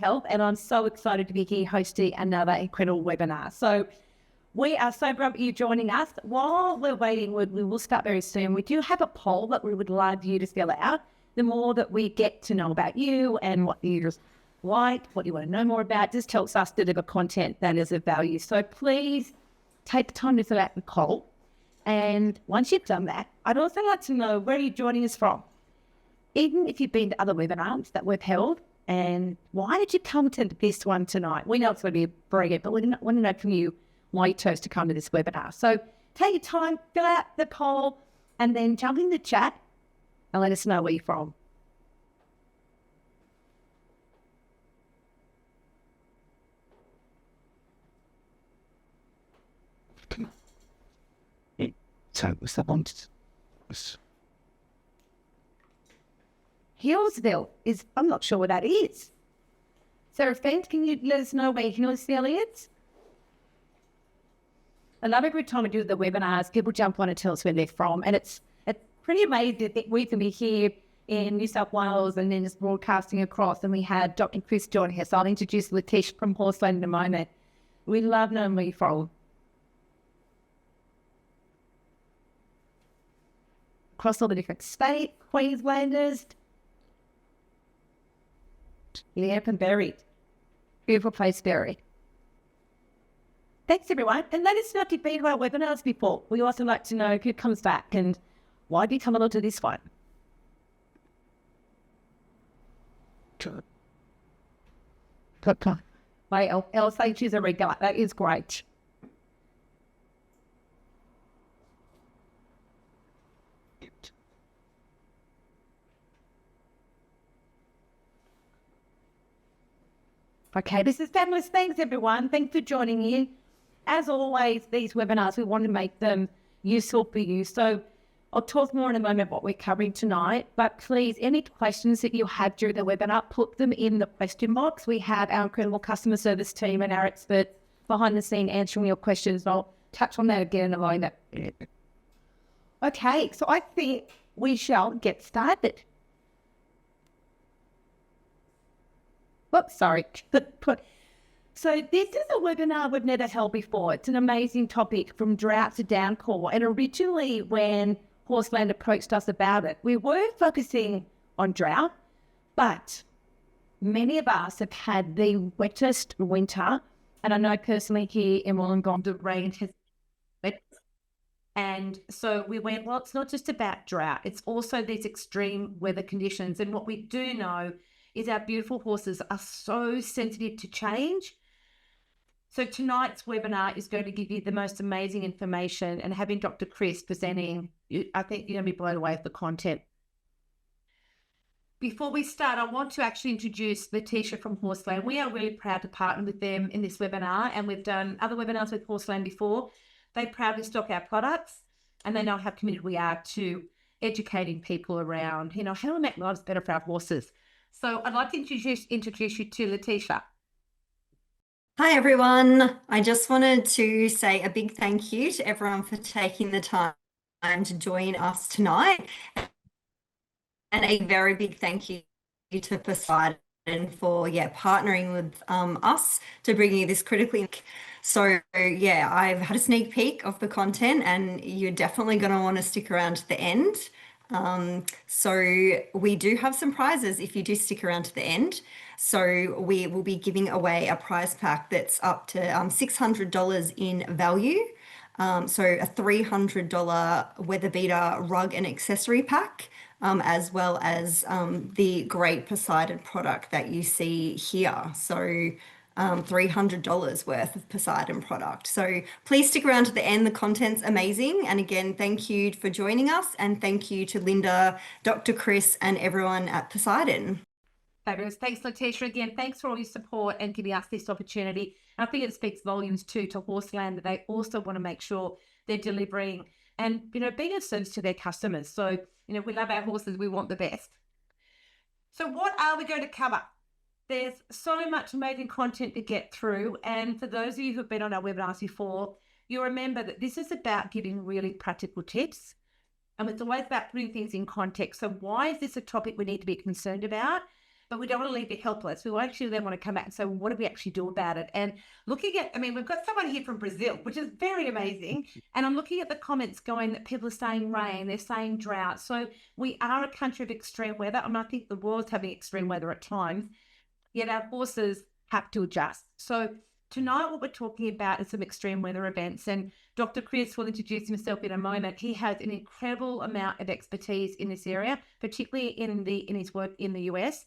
Health, and I'm so excited to be here hosting another incredible webinar. So we are so proud of you joining us. While we're waiting, we will start very soon. We do have a poll that we would love you to fill out. The more that we get to know about you and what you like, what you want to know more about, just helps us deliver content that is of value. So please take the time to fill out the poll. And once you've done that, I'd also like to know where you're joining us from. Even if you've been to other webinars that we've held, and why did you come to this one tonight? We know it's going to be brilliant, but we want to know from you why you chose to come to this webinar. So take your time, fill out the poll, and then jump in the chat and let us know where you're from. So what's that one? Hillsville is, I'm not sure what that is. Sarah Fent, can you let us know where Hillsville is? Another good time to do the webinars, people jump on and tell us where they're from. And it's pretty amazing that we can be here in New South Wales and then just broadcasting across. And we had Dr. Chris joining us. I'll introduce Letitia from Horseland in a moment. We love knowing where you're from. Across all the different states, Queenslanders. Yeah, and buried. Beautiful place, buried. Thanks, everyone. And let us know if you've been to our webinars before. We also like to know who comes back and why do you come along to this one? My LSH is a regular. That is great. Okay, this is fabulous. Thanks, everyone. Thanks for joining in. As always, these webinars, we want to make them useful for you. So I'll talk more in a moment what we're covering tonight, but please, any questions that you have during the webinar, put them in the question box. We have our incredible customer service team and our experts behind the scene answering your questions. I'll touch on that again in a moment. Okay, so I think we shall get started. Oops, sorry. So this is a webinar we've never held before. It's an amazing topic, from drought to downpour. And originally when Horseland approached us about it, we were focusing on drought, but many of us have had the wettest winter. And I know personally here in Wollongong, the rain has been wet. And so we went, well, it's not just about drought. It's also these extreme weather conditions. And what we do know is our beautiful horses are so sensitive to change. So tonight's webinar is going to give you the most amazing information, and having Dr. Chris presenting, I think you're going to be blown away with the content. Before we start, I want to actually introduce Letitia from Horseland. We are really proud to partner with them in this webinar, and we've done other webinars with Horseland before. They proudly stock our products, and they know how committed we are to educating people around, how do we make lives better for our horses. So I'd like to introduce you to Letitia. Hi, everyone. I just wanted to say a big thank you to everyone for taking the time to join us tonight. And a very big thank you to Poseidon for partnering with us to bring you this critically. So I've had a sneak peek of the content, and you're definitely going to want to stick around to the end. So we do have some prizes if you do stick around to the end. So we will be giving away a prize pack that's up to $600 in value. So a $300 weather beater rug and accessory pack, as well as the great Poseidon product that you see here. So $300 worth of Poseidon product. So please stick around to the end. The content's amazing. And again, thank you for joining us. And thank you to Linda, Dr. Chris, and everyone at Poseidon. Fabulous. Thanks, Letitia. Again, thanks for all your support and giving us this opportunity. I think it speaks volumes too to Horseland that they also want to make sure they're delivering and, being of service to their customers. So, we love our horses. We want the best. So what are we going to cover? There's so much amazing content to get through. And for those of you who've been on our webinars before, you'll remember that this is about giving really practical tips. And it's always about putting things in context. So why is this a topic we need to be concerned about? but we don't want to leave it helpless. We actually then want to come back and say, well, what do we actually do about it? And looking at, I mean, we've got someone here from Brazil, which is very amazing. And I'm looking at the comments going that people are saying rain, they're saying drought. So we are a country of extreme weather. I mean, I think the world's having extreme weather at times, yet our horses have to adjust. So tonight, what we're talking about is some extreme weather events. And Dr. Chris will introduce himself in a moment. He has an incredible amount of expertise in this area, particularly in his work in the US.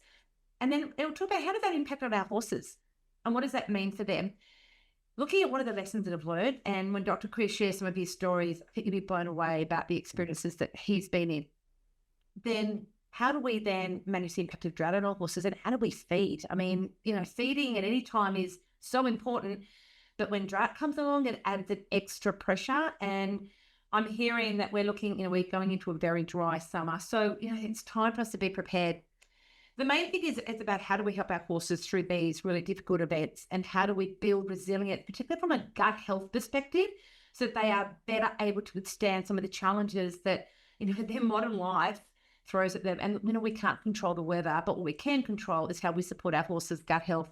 And then it'll talk about how does that impact on our horses and what does that mean for them? Looking at what are the lessons that I've learned, and when Dr. Chris shares some of his stories, I think you'll be blown away about the experiences that he's been in. Then how do we then manage the impact of drought on our horses, and how do we feed? I mean, feeding at any time is so important, but when drought comes along, it adds an extra pressure. And I'm hearing that we're looking, we're going into a very dry summer. So, it's time for us to be prepared. The main thing is it's about how do we help our horses through these really difficult events, and how do we build resilience, particularly from a gut health perspective, so that they are better able to withstand some of the challenges that, their modern life throws at them. And, we can't control the weather, but what we can control is how we support our horses' gut health.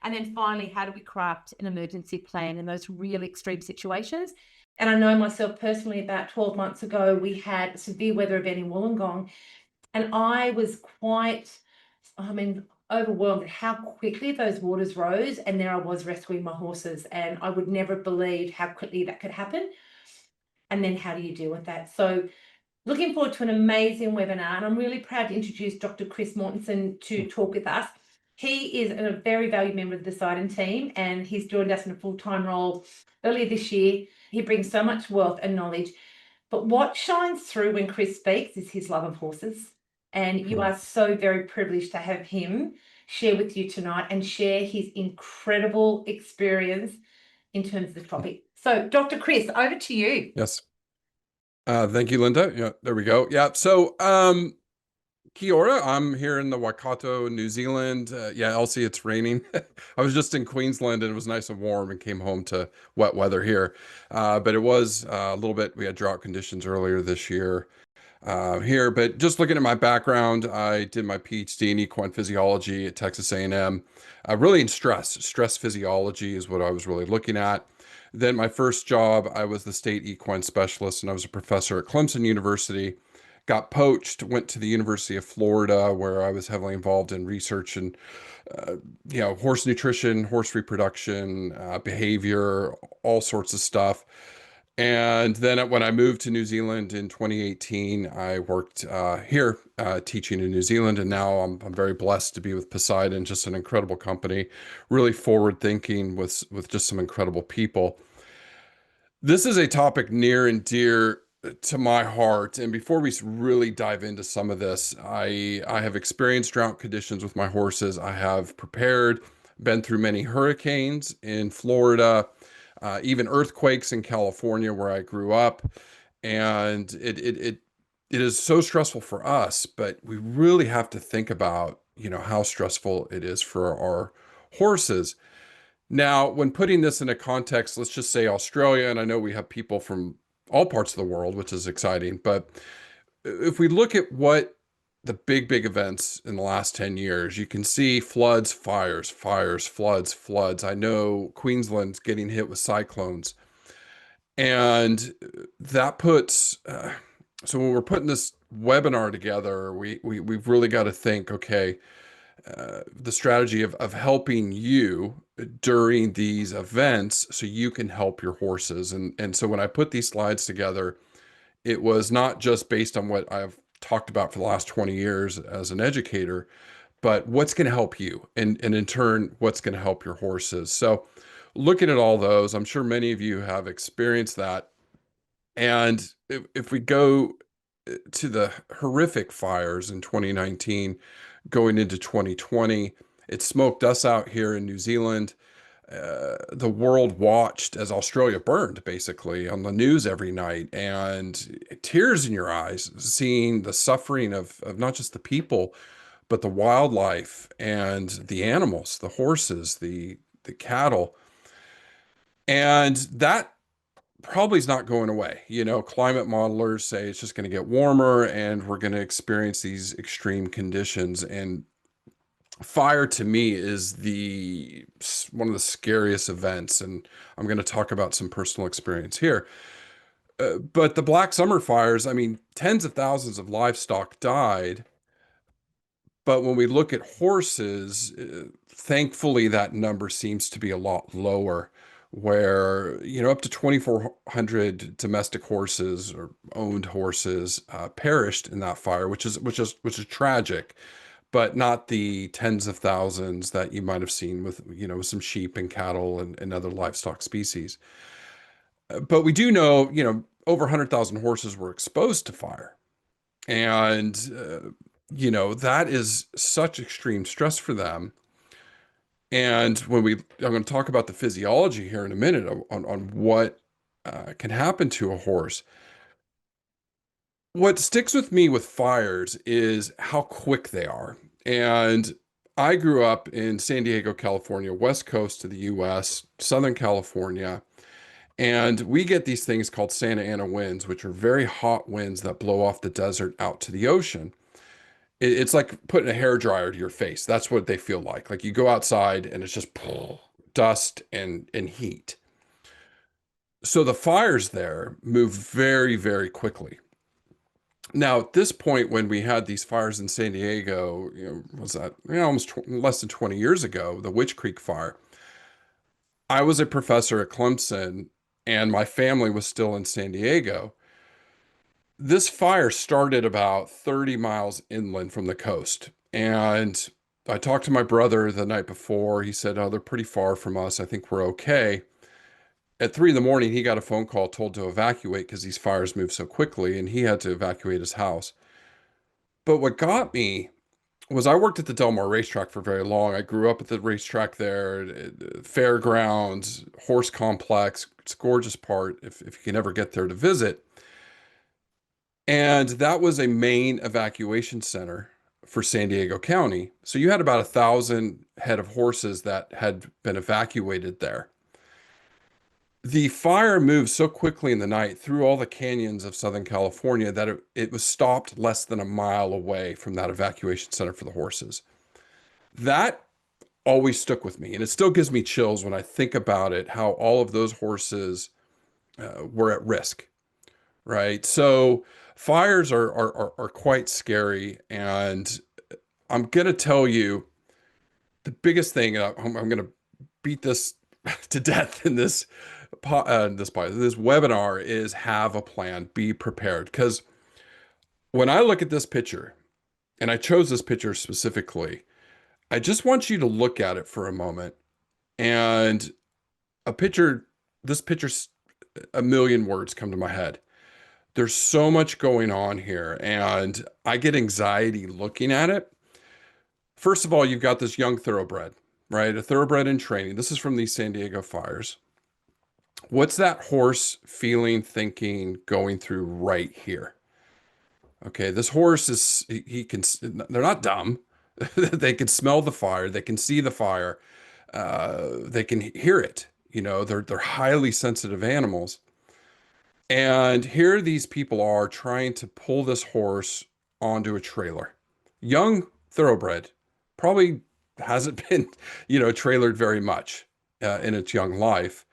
And then finally, how do we craft an emergency plan in those really extreme situations? And I know myself personally, about 12 months ago, we had a severe weather event in Wollongong, and I was quite, overwhelmed at how quickly those waters rose. And there I was rescuing my horses, and I would never believe how quickly that could happen. And then how do you deal with that? So looking forward to an amazing webinar, and I'm really proud to introduce Dr. Chris Mortensen to talk with us. He is a very valued member of the Poseidon team, and he's joined us in a full-time role earlier this year. He brings so much wealth and knowledge, but what shines through when Chris speaks is his love of horses. And you are so very privileged to have him share with you tonight and share his incredible experience in terms of the topic. So, Dr. Chris, over to you. Yes. Thank you, Linda. Yeah, there we go. Yeah. So, kia ora. I'm here in the Waikato, New Zealand. Yeah, Elsie, it's raining. I was just in Queensland and it was nice and warm and came home to wet weather here. But it was a little bit, we had drought conditions earlier this year here. But just looking at my background, I did my PhD in equine physiology at Texas A&M. Really in stress physiology is what I was really looking at. Then my first job, I was the state equine specialist, and I was a professor at Clemson University. Got poached, went to the University of Florida, where I was heavily involved in research and horse nutrition, horse reproduction, behavior, all sorts of stuff. And then when I moved to New Zealand in 2018, I worked here teaching in New Zealand, and now I'm very blessed to be with Poseidon, just an incredible company, really forward thinking with just some incredible people. This is a topic near and dear to my heart, and before we really dive into some of this, I have experienced drought conditions with my horses. I have prepared, been through many hurricanes in Florida, even earthquakes in California where I grew up. And it is so stressful for us, but we really have to think about, how stressful it is for our horses. Now, when putting this in a context, let's just say Australia, and I know we have people from all parts of the world, which is exciting, but if we look at what the big events in the last 10 years, you can see floods, fires, floods. I know Queensland's getting hit with cyclones. And that puts, so when we're putting this webinar together, we've really got to think, okay, the strategy of helping you during these events so you can help your horses. And so when I put these slides together, it was not just based on what I've talked about for the last 20 years as an educator, but what's going to help you, and in turn, what's going to help your horses. So looking at all those, I'm sure many of you have experienced that. And if we go to the horrific fires in 2019, going into 2020, it smoked us out here in New Zealand. The world watched as Australia burned, basically, on the news every night, and tears in your eyes, seeing the suffering of not just the people, but the wildlife and the animals, the horses, the cattle. And that probably is not going away. Climate modelers say it's just going to get warmer and we're going to experience these extreme conditions. And fire to me is one of the scariest events, and I'm going to talk about some personal experience here. But the Black Summer fires, I mean, tens of thousands of livestock died. But when we look at horses, thankfully that number seems to be a lot lower, where, up to 2,400 domestic horses or owned horses perished in that fire, which is tragic, but not the tens of thousands that you might have seen with, some sheep and cattle and other livestock species. But we do know, over 100,000 horses were exposed to fire. And, that is such extreme stress for them. And I'm going to talk about the physiology here in a minute on what can happen to a horse. What sticks with me with fires is how quick they are. And I grew up in San Diego, California, west coast of the US, Southern California. And we get these things called Santa Ana winds, which are very hot winds that blow off the desert out to the ocean. It's like putting a hairdryer to your face. That's what they feel like. Like you go outside and it's just dust and heat. So the fires there move very, very quickly. Now, at this point, when we had these fires in San Diego, was that almost less than 20 years ago, the Witch Creek fire, I was a professor at Clemson and my family was still in San Diego. This fire started about 30 miles inland from the coast. And I talked to my brother the night before. He said, "Oh, they're pretty far from us. I think we're okay." At 3 in the morning, he got a phone call told to evacuate because these fires move so quickly, and he had to evacuate his house. But what got me was I worked at the Del Mar racetrack for very long. I grew up at the racetrack there, fairgrounds, horse complex. It's a gorgeous part if you can ever get there to visit. And that was a main evacuation center for San Diego County. So you had about 1,000 head of horses that had been evacuated there. The fire moved so quickly in the night through all the canyons of Southern California that it was stopped less than a mile away from that evacuation center for the horses. That always stuck with me, and it still gives me chills when I think about it, how all of those horses were at risk, right? So fires are quite scary, and I'm gonna tell you the biggest thing. I'm gonna beat this to death in this webinar is have a plan, be prepared. Because when I look at this picture, and I chose this picture specifically, I just want you to look at it for a moment. And this picture's a million words come to my head. There's so much going on here, and I get anxiety looking at it. First of all, you've got this young thoroughbred, right? A thoroughbred in training. This is from these San Diego fires. What's that horse feeling, thinking, going through right here? Okay, this horse they're not dumb. They can smell the fire. They can see the fire. They can hear it. They're highly sensitive animals. And here these people are trying to pull this horse onto a trailer. Young thoroughbred, probably hasn't been, trailered very much in its young life.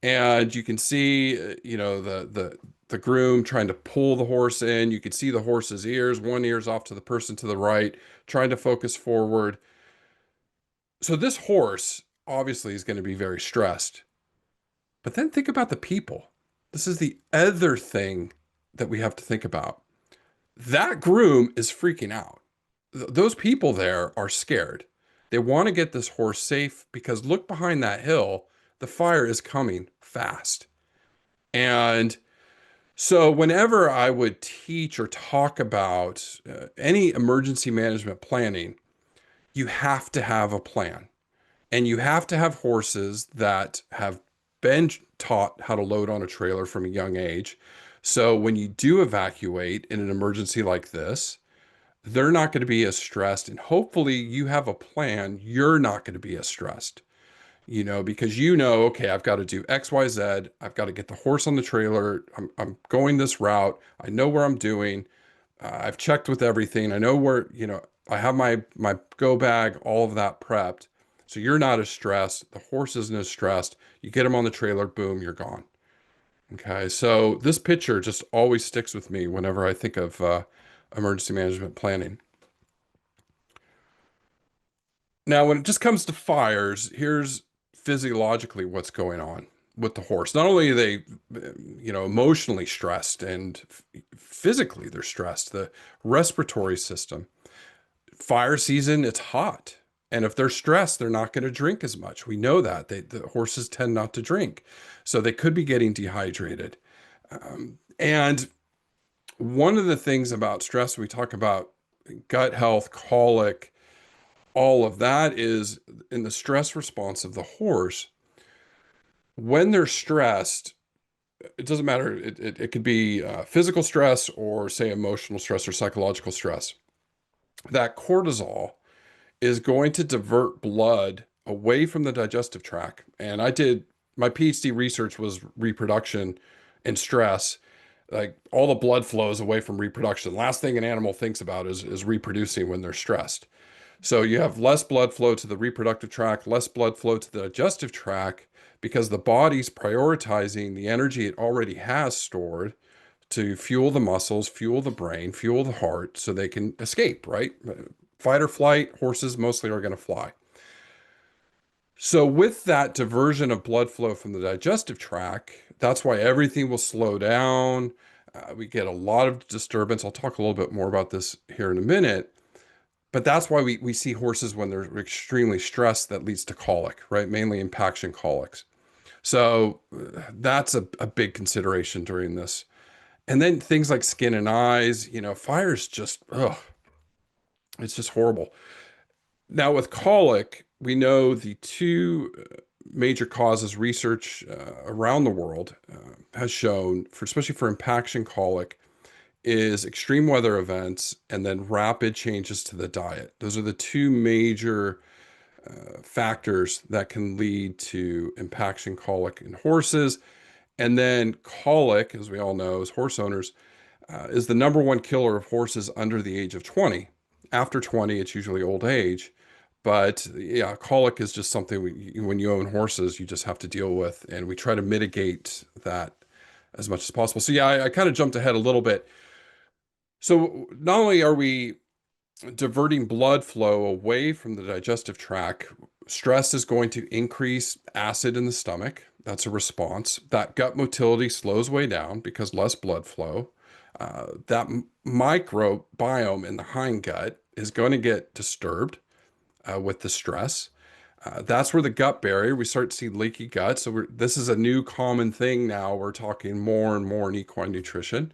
And you can see, the groom trying to pull the horse in. You can see the horse's ears. One ear's off to the person to the right, trying to focus forward. So this horse obviously is going to be very stressed. But then think about the people. This is the other thing that we have to think about. That groom is freaking out. Those people there are scared. They want to get this horse safe because look behind that hill. The fire is coming fast. And so whenever I would teach or talk about any emergency management planning, you have to have a plan. And you have to have horses that have been taught how to load on a trailer from a young age. So when you do evacuate in an emergency like this, they're not going to be as stressed. And hopefully you have a plan. You're not going to be as stressed, because okay, I've got to do X, Y, Z. I've got to get the horse on the trailer. I'm going this route. I know where I'm doing. I've checked with everything. I know where, I have my go bag, all of that prepped. So you're not as stressed. The horse isn't as stressed. You get them on the trailer, boom, you're gone. Okay. So this picture just always sticks with me whenever I think of emergency management planning. Now, when it just comes to fires, here's physiologically what's going on with the horse. Not only are they, emotionally stressed and physically they're stressed, the respiratory system. Fire season, it's hot. And if they're stressed, they're not going to drink as much. We know that. The horses tend not to drink. So they could be getting dehydrated. And one of the things about stress, we talk about gut health, colic, all of that is in the stress response of the horse. When they're stressed, it doesn't matter. It could be physical stress or, say, emotional stress or psychological stress. That cortisol is going to divert blood away from the digestive tract. And my PhD research was reproduction and stress. Like all the blood flows away from reproduction. Last thing an animal thinks about is reproducing when they're stressed. So you have less blood flow to the reproductive tract, less blood flow to the digestive tract, because the body's prioritizing the energy it already has stored to fuel the muscles, fuel the brain, fuel the heart, so they can escape, right? Fight or flight, horses mostly are going to fly. So with that diversion of blood flow from the digestive tract, that's why everything will slow down. We get a lot of disturbance. I'll talk a little bit more about this here in a minute. But that's why we see horses when they're extremely stressed, that leads to colic, right? Mainly impaction colics. So that's a big consideration during this. And then things like skin and eyes, fire's just, it's just horrible. Now with colic, we know the two major causes research around the world has shown, especially for impaction colic, is extreme weather events and then rapid changes to the diet. Those are the two major factors that can lead to impaction colic in horses. And then colic, as we all know, as horse owners, is the number one killer of horses under the age of 20. After 20, it's usually old age. But yeah, colic is just something when you own horses, you just have to deal with. And we try to mitigate that as much as possible. So yeah, I kind of jumped ahead a little bit. So not only are we diverting blood flow away from the digestive tract, stress is going to increase acid in the stomach. That's a response. That gut motility slows way down because less blood flow. That microbiome in the hindgut is going to get disturbed with the stress. That's where the gut barrier, we start to see leaky gut. So this is a new common thing now. We're talking more and more in equine nutrition.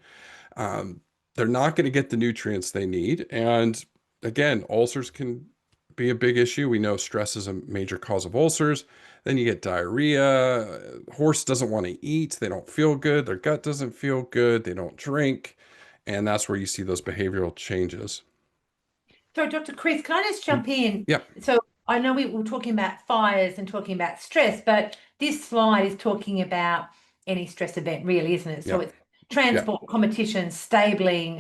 They're not going to get the nutrients they need. And again, ulcers can be a big issue. We know stress is a major cause of ulcers. Then you get diarrhea. Horse doesn't want to eat. They don't feel good. Their gut doesn't feel good. They don't drink. And that's where you see those behavioral changes. So, Dr. Chris, can I just jump in? Yeah. So I know we were talking about fires and talking about stress, but this slide is talking about any stress event, really, isn't it? So Yeah. it's transport, competition, stabling,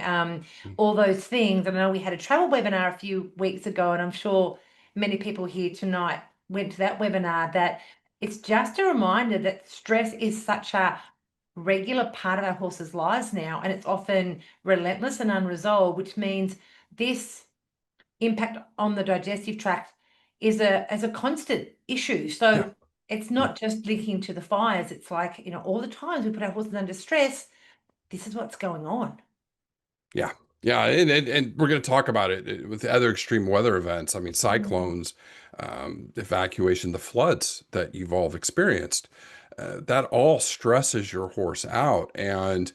all those things. And I know we had a travel webinar a few weeks ago, and I'm sure many people here tonight went to that webinar, that it's just a reminder that stress is such a regular part of our horses' lives now, and it's often relentless and unresolved, which means this impact on the digestive tract is a constant issue. So it's not just linking to the fires. It's like, all the times we put our horses under stress, this is what's going on. Yeah. Yeah. And we're going to talk about it with other extreme weather events. I mean, cyclones, evacuation, the floods that you've all experienced, that all stresses your horse out. And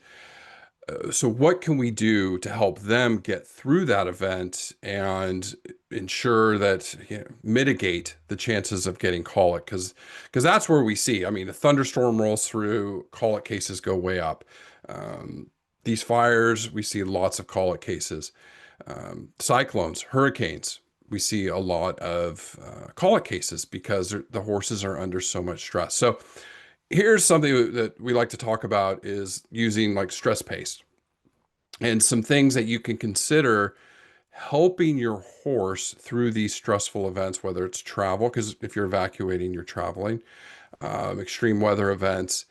so what can we do to help them get through that event and ensure that, mitigate the chances of getting colic? Because that's where we see, I mean, a thunderstorm rolls through, colic cases go way up. These fires, we see lots of colic cases. Cyclones, hurricanes, we see a lot of colic cases because the horses are under so much stress. So here's something that we like to talk about is using like stress paste and some things that you can consider helping your horse through these stressful events, whether it's travel, because if you're evacuating, you're traveling, extreme weather events.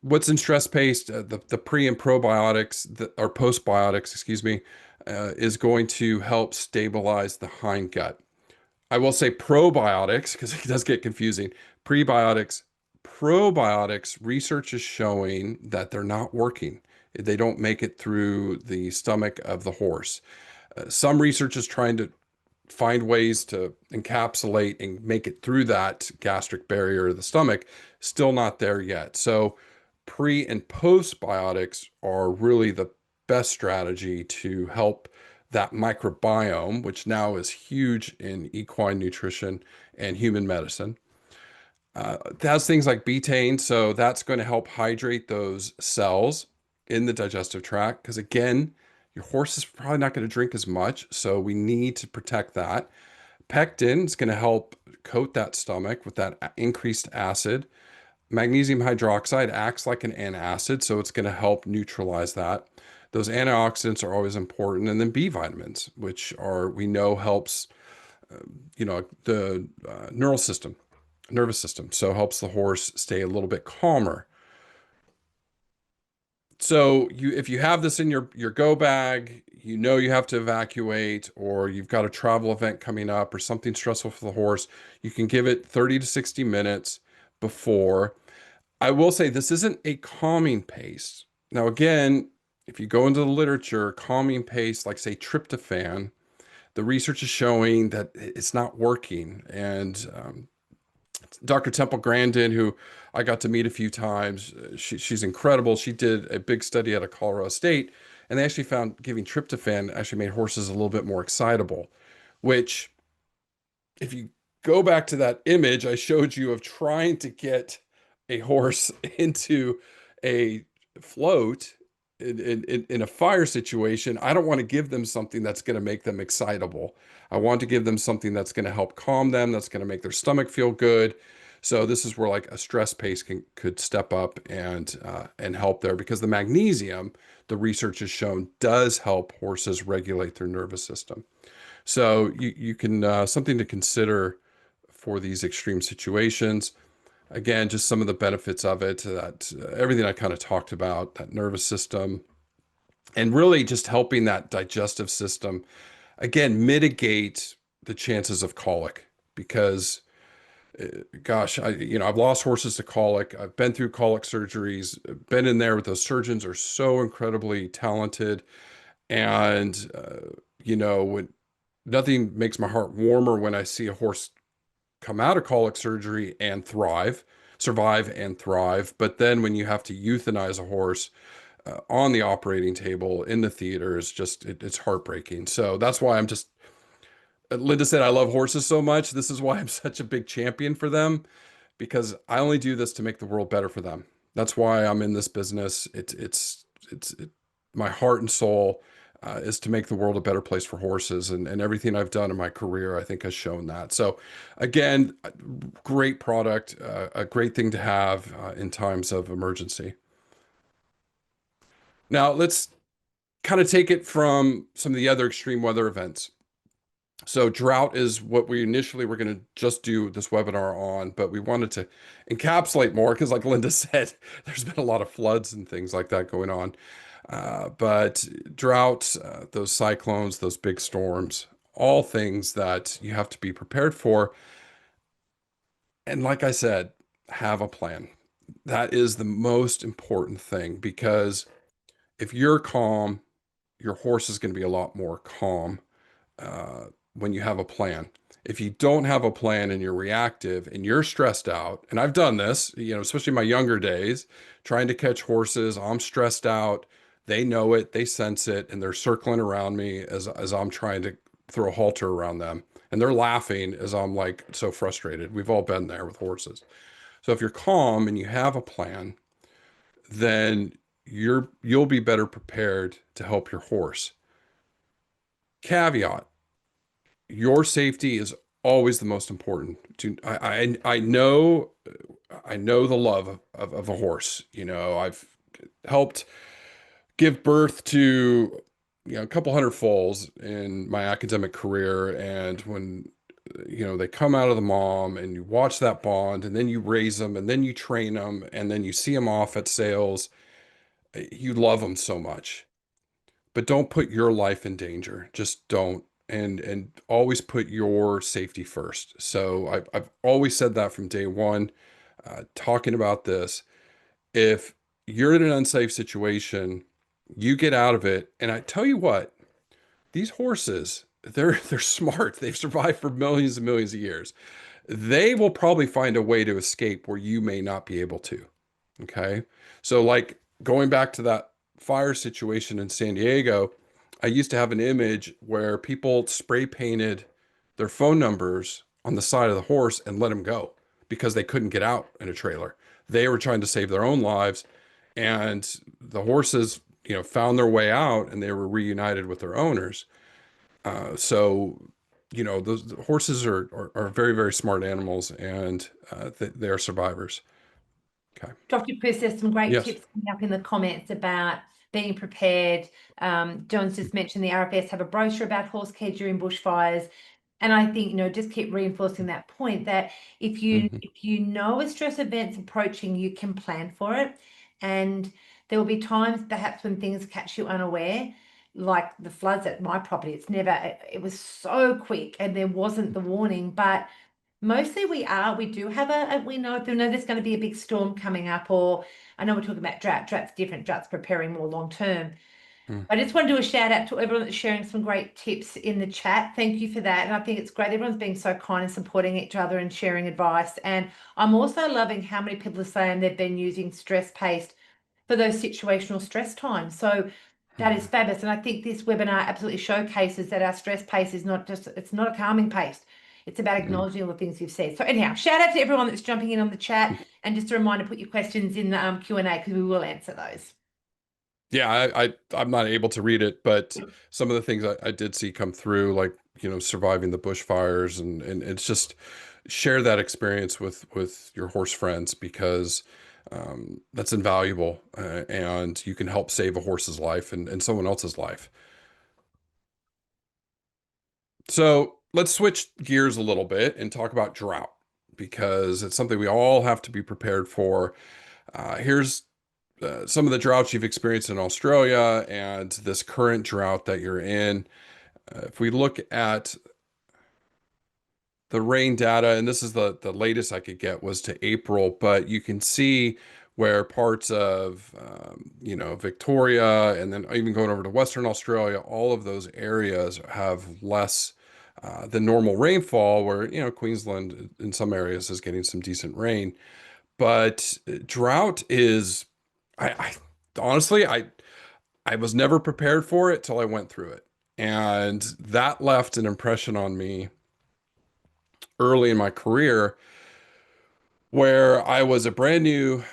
What's in stress-paced, the pre and probiotics, or postbiotics, excuse me, is going to help stabilize the hind gut. I will say probiotics because it does get confusing. Prebiotics, probiotics, research is showing that they're not working. They don't make it through the stomach of the horse. Some research is trying to find ways to encapsulate and make it through that gastric barrier of the stomach. Still not there yet. So pre and postbiotics are really the best strategy to help that microbiome, which now is huge in equine nutrition and human medicine. It has things like betaine, so that's going to help hydrate those cells in the digestive tract. Because again, your horse is probably not going to drink as much, so we need to protect that. Pectin is going to help coat that stomach with that increased acid. Magnesium hydroxide acts like an antacid, so it's going to help neutralize that. Those antioxidants are always important. And then B vitamins, which are, we know helps, the neural system, nervous system. So helps the horse stay a little bit calmer. So if you have this in your go bag, you have to evacuate, or you've got a travel event coming up or something stressful for the horse, you can give it 30 to 60 minutes before. I will say this isn't a calming paste. Now, again, if you go into the literature, calming paste, like say tryptophan, the research is showing that it's not working. And Dr. Temple Grandin, who I got to meet a few times, she's incredible. She did a big study out of Colorado State, and they actually found giving tryptophan actually made horses a little bit more excitable, which, if you go back to that image I showed you of trying to get a horse into a float in a fire situation, I don't want to give them something that's going to make them excitable. I want to give them something that's going to help calm them, that's going to make their stomach feel good. So this is where like a stress pace could step up and help there, because the magnesium, the research has shown, does help horses regulate their nervous system. So you can something to consider for these extreme situations. Again, just some of the benefits of it, that everything I kind of talked about, that nervous system, and really just helping that digestive system, again, mitigate the chances of colic. Because gosh, I've lost horses to colic. I've been through colic surgeries, been in there with those surgeons, are so incredibly talented. And when nothing makes my heart warmer when I see a horse come out of colic surgery and survive and thrive. But then when you have to euthanize a horse on the operating table in the theater, is just, it's heartbreaking. So that's why Linda said, I love horses so much. This is why I'm such a big champion for them, because I only do this to make the world better for them. That's why I'm in this business. My heart and soul is to make the world a better place for horses, and everything I've done in my career, I think, has shown that. So again, great product, a great thing to have in times of emergency. Now let's kind of take it from some of the other extreme weather events. So drought is what we initially were going to just do this webinar on, but we wanted to encapsulate more because, like Linda said, there's been a lot of floods and things like that going on. But droughts, those cyclones, those big storms, all things that you have to be prepared for. And like I said, have a plan. That is the most important thing, because if you're calm, your horse is going to be a lot more calm when you have a plan. If you don't have a plan and you're reactive and you're stressed out, and I've done this, especially in my younger days, trying to catch horses, I'm stressed out. They know it, they sense it, and they're circling around me as I'm trying to throw a halter around them. And they're laughing as I'm like so frustrated. We've all been there with horses. So if you're calm and you have a plan, then you'll be better prepared to help your horse. Caveat: your safety is always the most important. I know the love of a horse. I've helped give birth to a couple hundred foals in my academic career, and when they come out of the mom and you watch that bond, and then you raise them, and then you train them, and then you see them off at sales, you love them so much. But don't put your life in danger. Just don't. And always put your safety first. So I've always said that from day one, talking about this. If you're in an unsafe situation, you get out of it. And I tell you what, these horses, they're smart. They've survived for millions and millions of years. They will probably find a way to escape where you may not be able to. Okay. So, like, going back to that fire situation in San Diego, I used to have an image where people spray painted their phone numbers on the side of the horse and let them go because they couldn't get out in a trailer. They were trying to save their own lives, and the horses, found their way out, and they were reunited with their owners. So, those the horses are very, very smart animals, and they're survivors. Okay. Dr. Chris, there's some great Yes. tips coming up in the comments about being prepared. John's just mentioned the RFS have a brochure about horse care during bushfires. And I think, just keep reinforcing that point that if you Mhm. if you know a stress event's approaching, you can plan for it. And there will be times perhaps when things catch you unaware, like the floods at my property. It was so quick and there wasn't the warning, but mostly we do have we know there's going to be a big storm coming up, or I know we're talking about drought. Drought's different. Drought's preparing more long term. Mm. I just want to do a shout out to everyone that's sharing some great tips in the chat. Thank you for that. And I think it's great. Everyone's being so kind and supporting each other and sharing advice. And I'm also loving how many people are saying they've been using stress paste for those situational stress times. So that is fabulous. And I think this webinar absolutely showcases that our stress paste is it's not a calming paste. It's about Mm. acknowledging all the things you've said. So anyhow, shout out to everyone that's jumping in on the chat. And just a reminder, put your questions in the Q&A because we will answer those. Yeah, I'm not able to read it, but some of the things I did see come through, like, surviving the bushfires, and it's just share that experience with your horse friends, because that's invaluable, and you can help save a horse's life and someone else's life. So let's switch gears a little bit and talk about drought, because it's something we all have to be prepared for. Here's some of the droughts you've experienced in Australia and this current drought that you're in. If we look at the rain data, and this is the latest I could get was to April, but you can see where parts of Victoria, and then even going over to Western Australia, all of those areas have less than normal rainfall, where Queensland in some areas is getting some decent rain. But drought is, I honestly, I was never prepared for it till I went through it. And that left an impression on me early in my career, where I was a brand new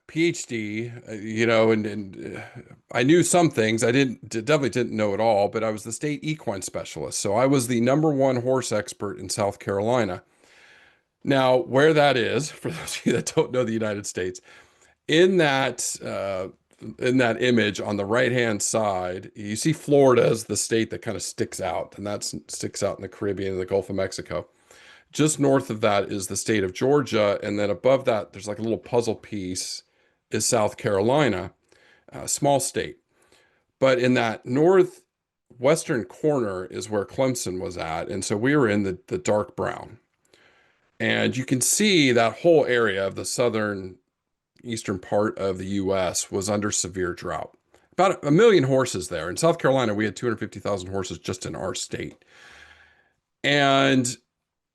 PhD, and I knew some things. I definitely didn't know it all, but I was the state equine specialist. So I was the #1 horse expert in South Carolina. Now, where that is, for those of you that don't know the United States, in that image on the right hand side, you see Florida as the state that kind of sticks out, and that sticks out in the Caribbean and the Gulf of Mexico. Just north of that is the state of Georgia, and then above that, there's like a little puzzle piece, is South Carolina, a small state. But in that northwestern corner is where Clemson was at, and so we were in the dark brown. And you can see that whole area of the southern eastern part of the US was under severe drought. About a million horses there. In South Carolina, we had 250,000 horses just in our state. And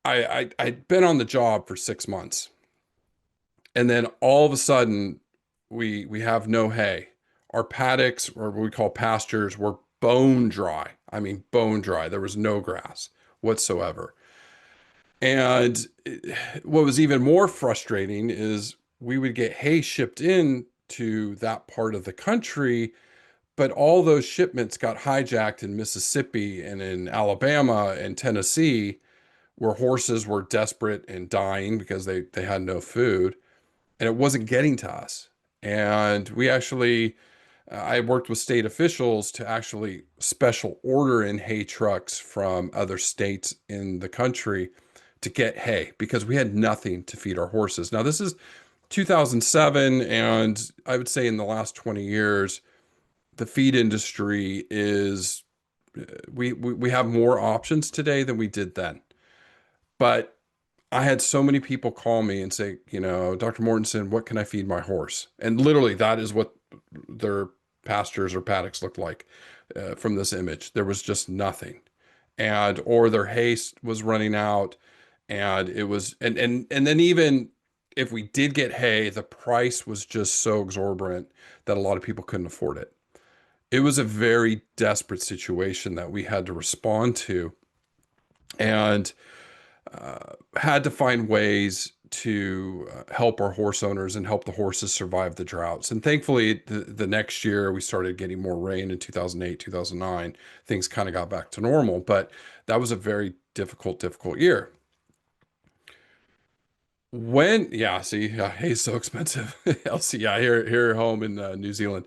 I'd been on the job for 6 months. And then all of a sudden, we have no hay. Our paddocks, or what we call pastures, were bone dry. I mean, bone dry. There was no grass whatsoever. And what was even more frustrating is we would get hay shipped in to that part of the country, but all those shipments got hijacked in Mississippi and in Alabama and Tennessee, where horses were desperate and dying because they had no food, and it wasn't getting to us. And we actually I worked with state officials to actually special order in hay trucks from other states in the country to get hay because we had nothing to feed our horses. Now, this is 2007, and I would say in the last 20 years, the feed industry is we have more options today than we did then. But I had so many people call me and say, Dr. Mortensen, what can I feed my horse? And literally, that is what their pastures or paddocks looked like from this image. There was just nothing, and or their hay was running out, and it was, and then even if we did get hay, the price was just so exorbitant that a lot of people couldn't afford it. It was a very desperate situation that we had to respond to, and had to find ways to help our horse owners and help the horses survive the droughts. And thankfully, the next year we started getting more rain in 2008, 2009. Things kind of got back to normal, but that was a very difficult year. Hay's so expensive. Elsie, yeah, here home in New Zealand.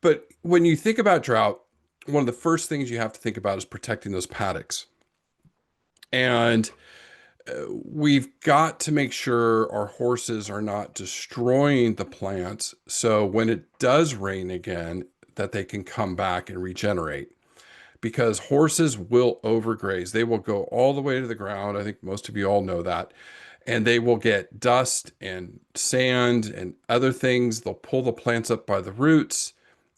But when you think about drought, one of the first things you have to think about is protecting those paddocks. And we've got to make sure our horses are not destroying the plants. So when it does rain again, that they can come back and regenerate. Because horses will overgraze. They will go all the way to the ground. I think most of you all know that. And they will get dust and sand and other things. They'll pull the plants up by the roots,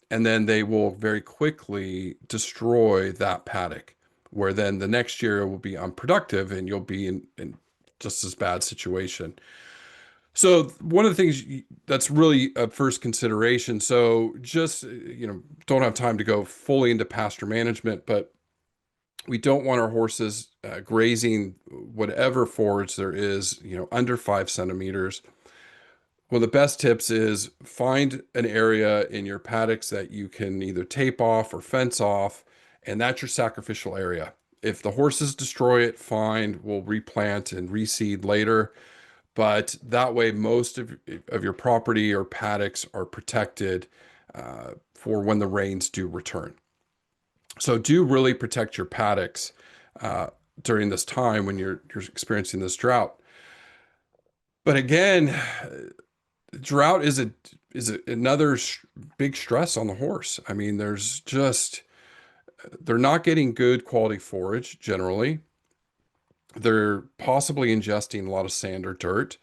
and then they will very quickly destroy that paddock, where then the next year it will be unproductive and you'll be in just as bad situation. So one of the things that's really a first consideration. So just, don't have time to go fully into pasture management, but we don't want our horses grazing whatever forage there is, under 5 centimeters. One of the best tips is find an area in your paddocks that you can either tape off or fence off, and that's your sacrificial area. If the horses destroy it, fine, we'll replant and reseed later. But that way, most of your property or paddocks are protected for when the rains do return. So do really protect your paddocks during this time when you're experiencing this drought. But again, drought is another big stress on the horse. I mean, they're not getting good quality forage generally. They're possibly ingesting a lot of sand or dirt.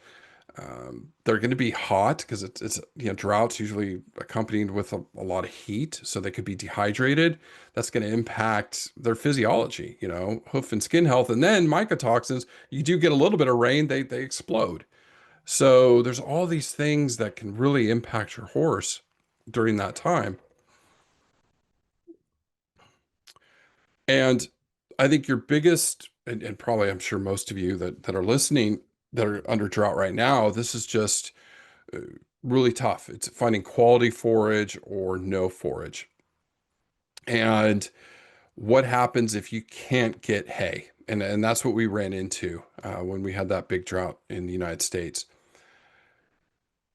They're going to be hot because it's drought's usually accompanied with a lot of heat, so they could be dehydrated. That's going to impact their physiology, hoof and skin health. And then mycotoxins, you do get a little bit of rain, they explode. So there's all these things that can really impact your horse during that time. And I think your biggest, and probably I'm sure most of you that are listening that are under drought right now, this is just really tough. It's finding quality forage or no forage. And what happens if you can't get hay? And that's what we ran into when we had that big drought in the United States.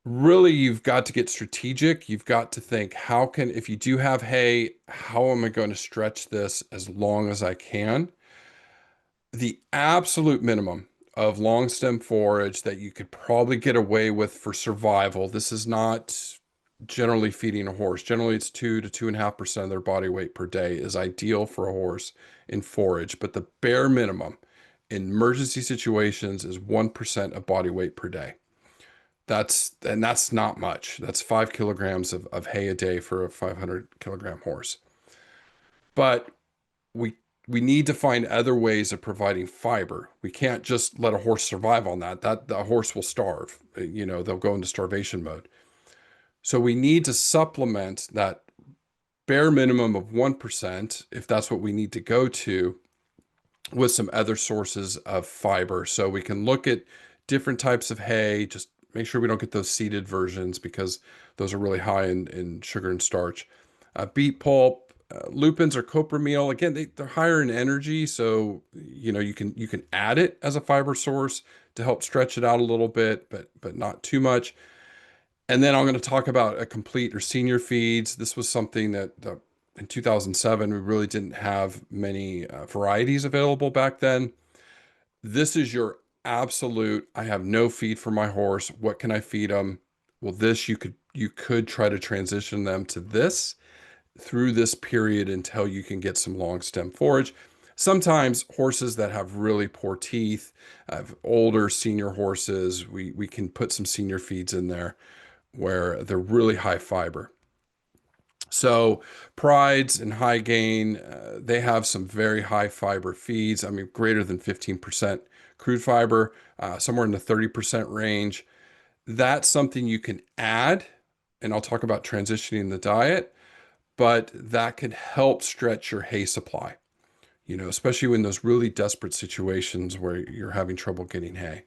Really, you've got to get strategic. You've got to think, if you do have hay, how am I going to stretch this as long as I can? The absolute minimum of long stem forage that you could probably get away with for survival. This is not generally feeding a horse. Generally, it's 2 to 2.5% of their body weight per day is ideal for a horse in forage. But the bare minimum in emergency situations is 1% of body weight per day. That's not much. That's 5 kilograms of hay a day for a 500 kilogram horse. But we need to find other ways of providing fiber. We can't just let a horse survive on that. The horse will starve. They'll go into starvation mode. So we need to supplement that bare minimum of 1%, if that's what we need to go to, with some other sources of fiber. So we can look at different types of hay. Just make sure we don't get those seeded versions because those are really high in sugar and starch. Beet pulp, lupins or copra meal. Again, they're higher in energy, so you can add it as a fiber source to help stretch it out a little bit, but not too much. And then I'm going to talk about a complete or senior feeds. This was something that in 2007, we really didn't have many varieties available back then. This is your absolute, I have no feed for my horse. What can I feed them? Well, this you could try to transition them to this through this period until you can get some long stem forage. Sometimes horses that have really poor teeth, have older senior horses, we can put some senior feeds in there where they're really high fiber. So prides and high gain, they have some very high fiber feeds. I mean, greater than 15% crude fiber, somewhere in the 30% range. That's something you can add, and I'll talk about transitioning the diet, but that can help stretch your hay supply, especially in those really desperate situations where you're having trouble getting hay.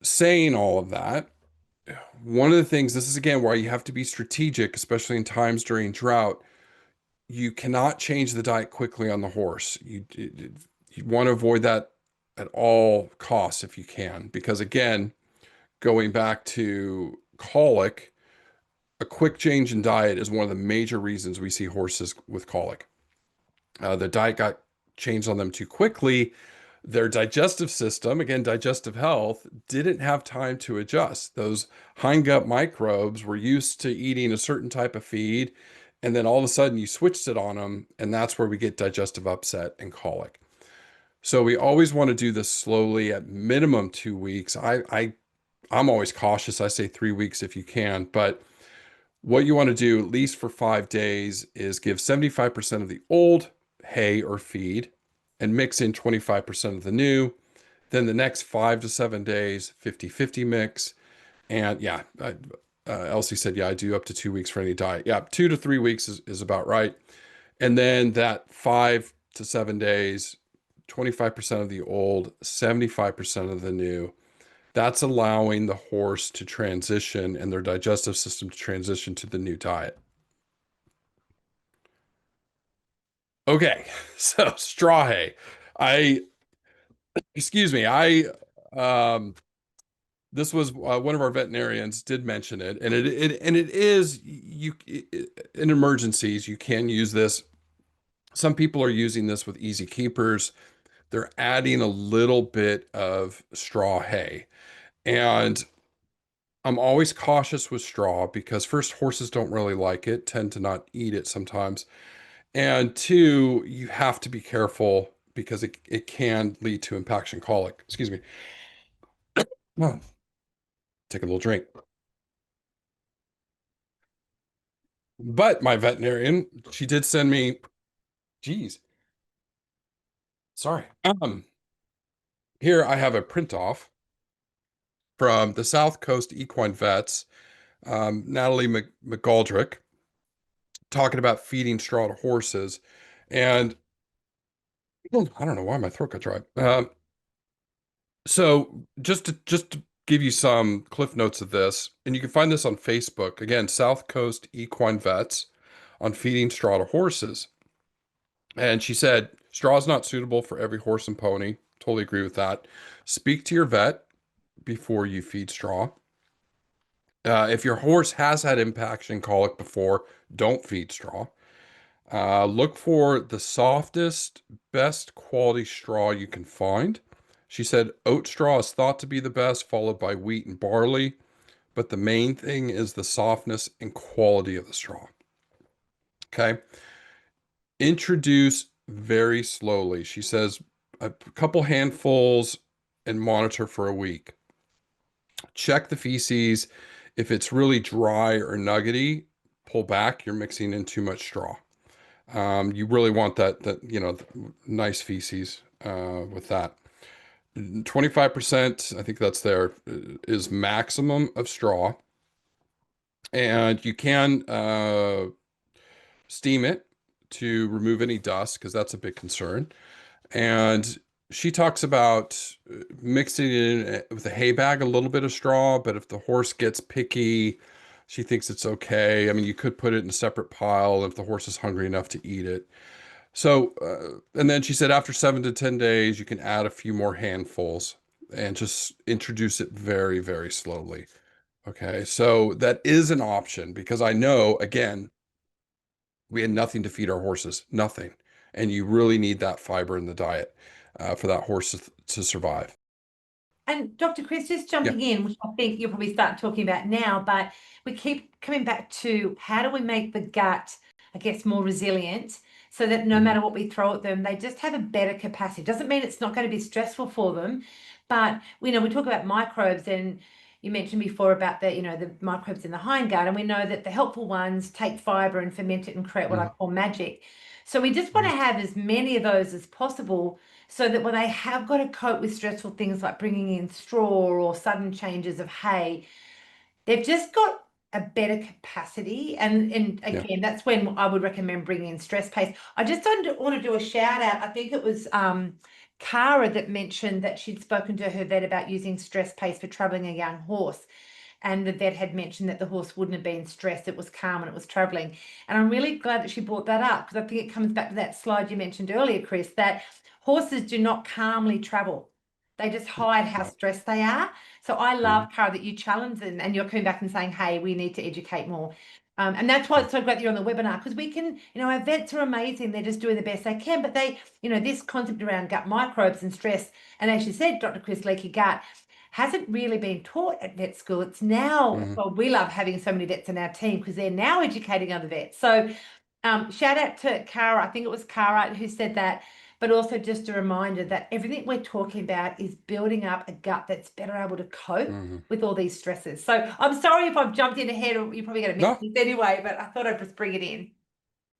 Saying all of that, one of the things, this is again why you have to be strategic, especially in times during drought. You cannot change the diet quickly on the horse. You want to avoid that at all costs if you can, because again, going back to colic, a quick change in diet is one of the major reasons we see horses with colic. The diet got changed on them too quickly. Their digestive system, again, digestive health, didn't have time to adjust. Those hindgut microbes were used to eating a certain type of feed, and then all of a sudden you switched it on them, and that's where we get digestive upset and colic. So we always want to do this slowly, at minimum 2 weeks. I'm always cautious. I say 3 weeks if you can, but what you want to do, at least for 5 days, is give 75% of the old hay or feed and mix in 25% of the new. Then the next 5 to 7 days, 50-50 mix. And yeah, Elsie said, yeah, I do up to 2 weeks for any diet. Yeah, 2 to 3 weeks is about right. And then that 5 to 7 days, 25% of the old, 75% of the new. That's allowing the horse to transition and their digestive system to transition to the new diet. Okay, so straw hay. Excuse me, this was one of our veterinarians did mention it, and it is in emergencies you can use this. Some people are using this with easy keepers. They're adding a little bit of straw hay, and I'm always cautious with straw because first, horses don't really like it, tend to not eat it sometimes. And two, you have to be careful because it can lead to impaction colic. Excuse me. Oh, take a little drink. But my veterinarian, she did send me, geez, sorry. Here I have a print off from the South Coast Equine Vets, Natalie McGoldrick, talking about feeding straw to horses. And I don't know why my throat got dry. So just to give you some cliff notes of this, and you can find this on Facebook. Again, South Coast Equine Vets on feeding straw to horses. And she said, straw is not suitable for every horse and pony. Totally agree with that. Speak to your vet before you feed straw. If your horse has had impaction colic before, don't feed straw. Look for the softest, best quality straw you can find. She said oat straw is thought to be the best, followed by wheat and barley. But the main thing is the softness and quality of the straw. Okay. Introduce very slowly. She says a couple handfuls and monitor for a week. Check the feces. If it's really dry or nuggety, pull back. You're mixing in too much straw. You really want that nice feces with that. 25%, I think that's there, is maximum of straw. And you can steam it to remove any dust because that's a big concern. And she talks about mixing in with a hay bag a little bit of straw, but if the horse gets picky, she thinks it's okay. I mean, you could put it in a separate pile if the horse is hungry enough to eat it. So, and then she said after 7 to 10 days, you can add a few more handfuls. and just introduce it very, very slowly. Okay, so that is an option because I know, again, we had nothing to feed our horses, nothing. And you really need that fiber in the diet for that horse to survive. And Dr. Chris, just Yeah. jumping in, which I think you'll probably start talking about now, but we keep coming back to how do we make the gut, I guess, more resilient so that no Mhm. matter what we throw at them, they just have a better capacity. Doesn't mean it's not going to be stressful for them, but we talk about microbes, and you mentioned before about the microbes in the hindgut, and we know that the helpful ones take fiber and ferment it and create what I Mhm. call magic. So we just want Mhm. to have as many of those as possible so that when they have got to cope with stressful things like bringing in straw or sudden changes of hay, they've just got a better capacity. And Yeah. again, that's when I would recommend bringing in stress paste. I just want to do a shout out. I think it was Cara that mentioned that she'd spoken to her vet about using stress paste for traveling a young horse. And the vet had mentioned that the horse wouldn't have been stressed, it was calm and it was traveling. And I'm really glad that she brought that up because I think it comes back to that slide you mentioned earlier, Chris, that horses do not calmly travel. They just hide how Right. stressed they are. So I Mhm. love, Cara, that you challenge them and you're coming back and saying, hey, we need to educate more. And that's why it's so great that you're on the webinar because we can, our vets are amazing. They're just doing the best they can. But they, this concept around gut microbes and stress, and as you said, Dr. Chris, leaky gut, hasn't really been taught at vet school. It's now, Mhm. well, we love having so many vets in our team because they're now educating other vets. So shout out to Cara, I think it was Cara who said that, but also just a reminder that everything we're talking about is building up a gut that's better able to cope Mhm. with all these stresses. So I'm sorry if I've jumped in ahead, or you're probably going to miss No, this anyway, but I thought I'd just bring it in.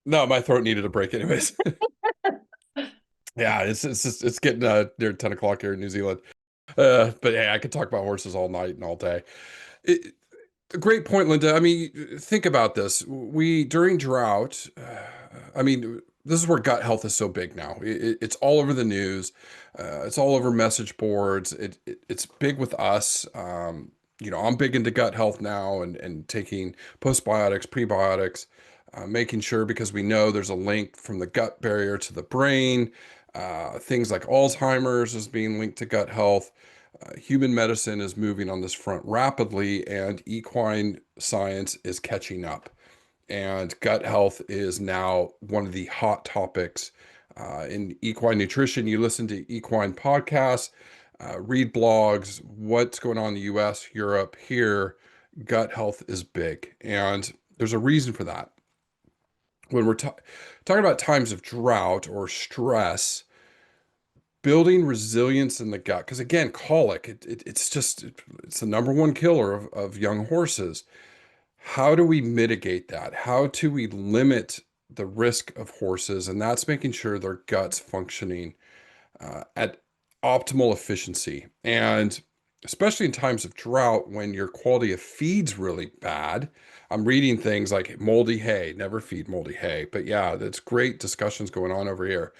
no, my throat needed a break anyways. Yeah, it's getting near 10 o'clock here in New Zealand. But hey, I could talk about horses all night and all day. It, a great point, Linda. I mean, think about this. We, during drought, I mean, this is where gut health is so big now. It's all over the news. It's all over message boards. It's big with us. I'm big into gut health now and taking postbiotics, prebiotics, making sure because we know there's a link from the gut barrier to the brain. Things like Alzheimer's is being linked to gut health. Human medicine is moving on this front rapidly, and equine science is catching up. And gut health is now one of the hot topics in equine nutrition. You listen to equine podcasts, read blogs, what's going on in the US, Europe, here, gut health is big. And there's a reason for that. When we're talking about times of drought or stress, building resilience in the gut, because again, colic, it's the number one killer of young horses. How do we mitigate that? How do we limit the risk of horses? And that's making sure their gut's functioning at optimal efficiency. And especially in times of drought, when your quality of feed's really bad. I'm reading things like moldy hay, never feed moldy hay. But yeah, that's great discussions going on over here.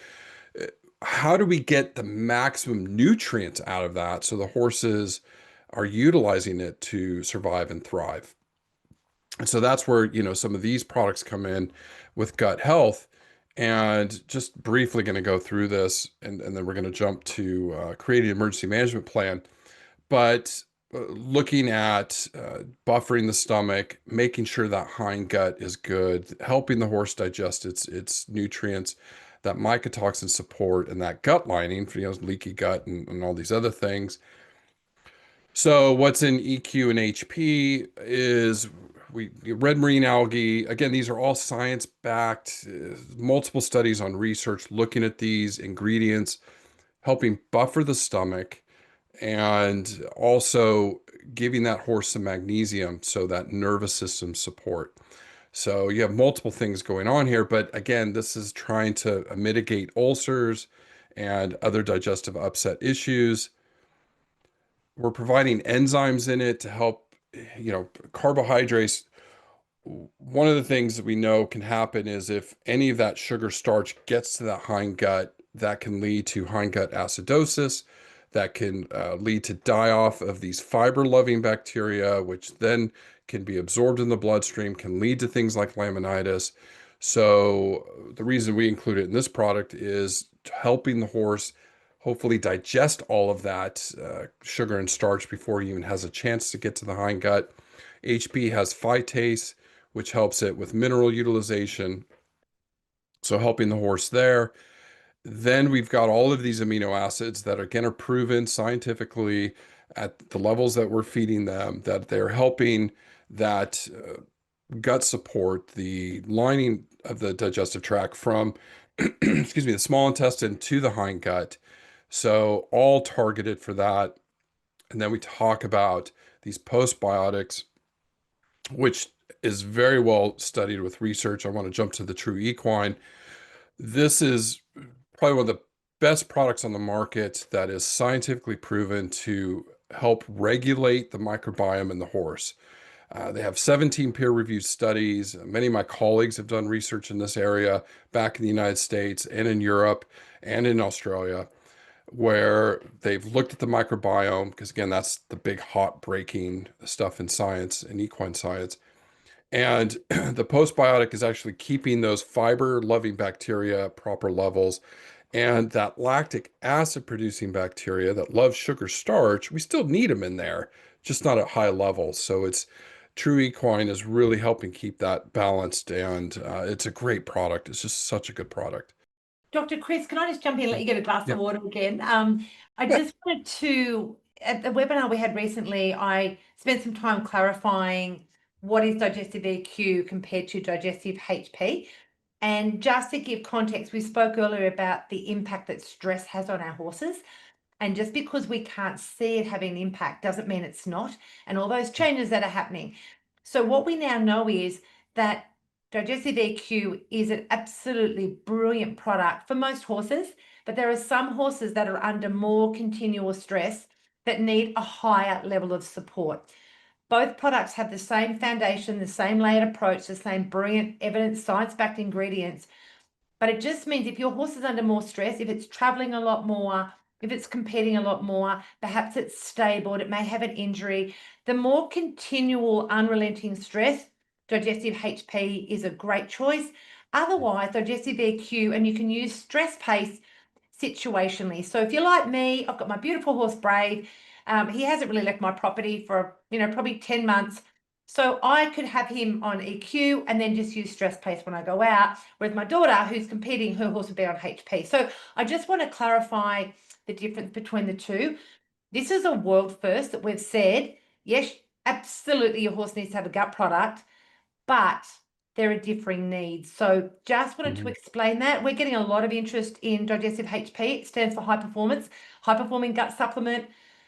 How do we get the maximum nutrients out of that so the horses are utilizing it to survive and thrive? And so that's where, some of these products come in with gut health. And just briefly going to go through this, and then we're going to jump to creating an emergency management plan. But looking at buffering the stomach, making sure that hind gut is good, helping the horse digest its nutrients, that mycotoxin support, and that gut lining for leaky gut and all these other things. So what's in EQ and HP is red marine algae. Again, these are all science-backed, multiple studies on research looking at these ingredients, helping buffer the stomach, and also giving that horse some magnesium so that nervous system support. So you have multiple things going on here, but again, this is trying to mitigate ulcers and other digestive upset issues. We're providing enzymes in it to help, carbohydrates. One of the things that we know can happen is if any of that sugar starch gets to that hind gut, that can lead to hind gut acidosis, that can lead to die-off of these fiber-loving bacteria, which then can be absorbed in the bloodstream, can lead to things like laminitis. So the reason we include it in this product is helping the horse hopefully digest all of that sugar and starch before he even has a chance to get to the hindgut. HP has phytase, which helps it with mineral utilization, so helping the horse there. Then we've got all of these amino acids that again are proven scientifically at the levels that we're feeding them, that they're helping that gut support, the lining of the digestive tract from, excuse me, the small intestine to the hindgut. So all targeted for that. And then we talk about these postbiotics, which is very well studied with research. I want to jump to the True Equine. This is probably one of the best products on the market that is scientifically proven to help regulate the microbiome in the horse. They have 17 peer-reviewed studies. Many of my colleagues have done research in this area back in the United States and in Europe and in Australia, where they've looked at the microbiome, because again, that's the big hot breaking stuff in science and equine science. And the postbiotic is actually keeping those fiber-loving bacteria at proper levels. And that lactic acid producing bacteria that love sugar starch, we still need them in there, just not at high levels. So it's True Equine is really helping keep that balanced, and it's a great product. It's just such a good product. Dr. Chris, can I just jump in and let you get a glass Yeah. of water again? I just wanted to, at the webinar we had recently, I spent some time clarifying what is digestive EQ compared to digestive HP. And just to give context, we spoke earlier about the impact that stress has on our horses. And just because we can't see it having an impact doesn't mean it's not, and all those changes that are happening. So what we now know is that digestive EQ is an absolutely brilliant product for most horses, but there are some horses that are under more continual stress that need a higher level of support. Both products have the same foundation, the same layered approach, the same brilliant evidence, science-backed ingredients. But it just means if your horse is under more stress, if it's traveling a lot more, if it's competing a lot more, perhaps it's stable, it may have an injury, the more continual, unrelenting stress, digestive HP is a great choice. Otherwise, digestive EQ, and you can use stress pace situationally. So if you're like me, I've got my beautiful horse Brave. He hasn't really left my property for, probably 10 months. So I could have him on EQ and then just use stress pace when I go out. Whereas my daughter, who's competing, her horse would be on HP. So I just want to clarify the difference between the two. This is a world first that we've said, yes, absolutely your horse needs to have a gut product, but there are differing needs. So just wanted to explain that. We're getting a lot of interest in digestive HP. It stands for high performance, high performing gut supplement.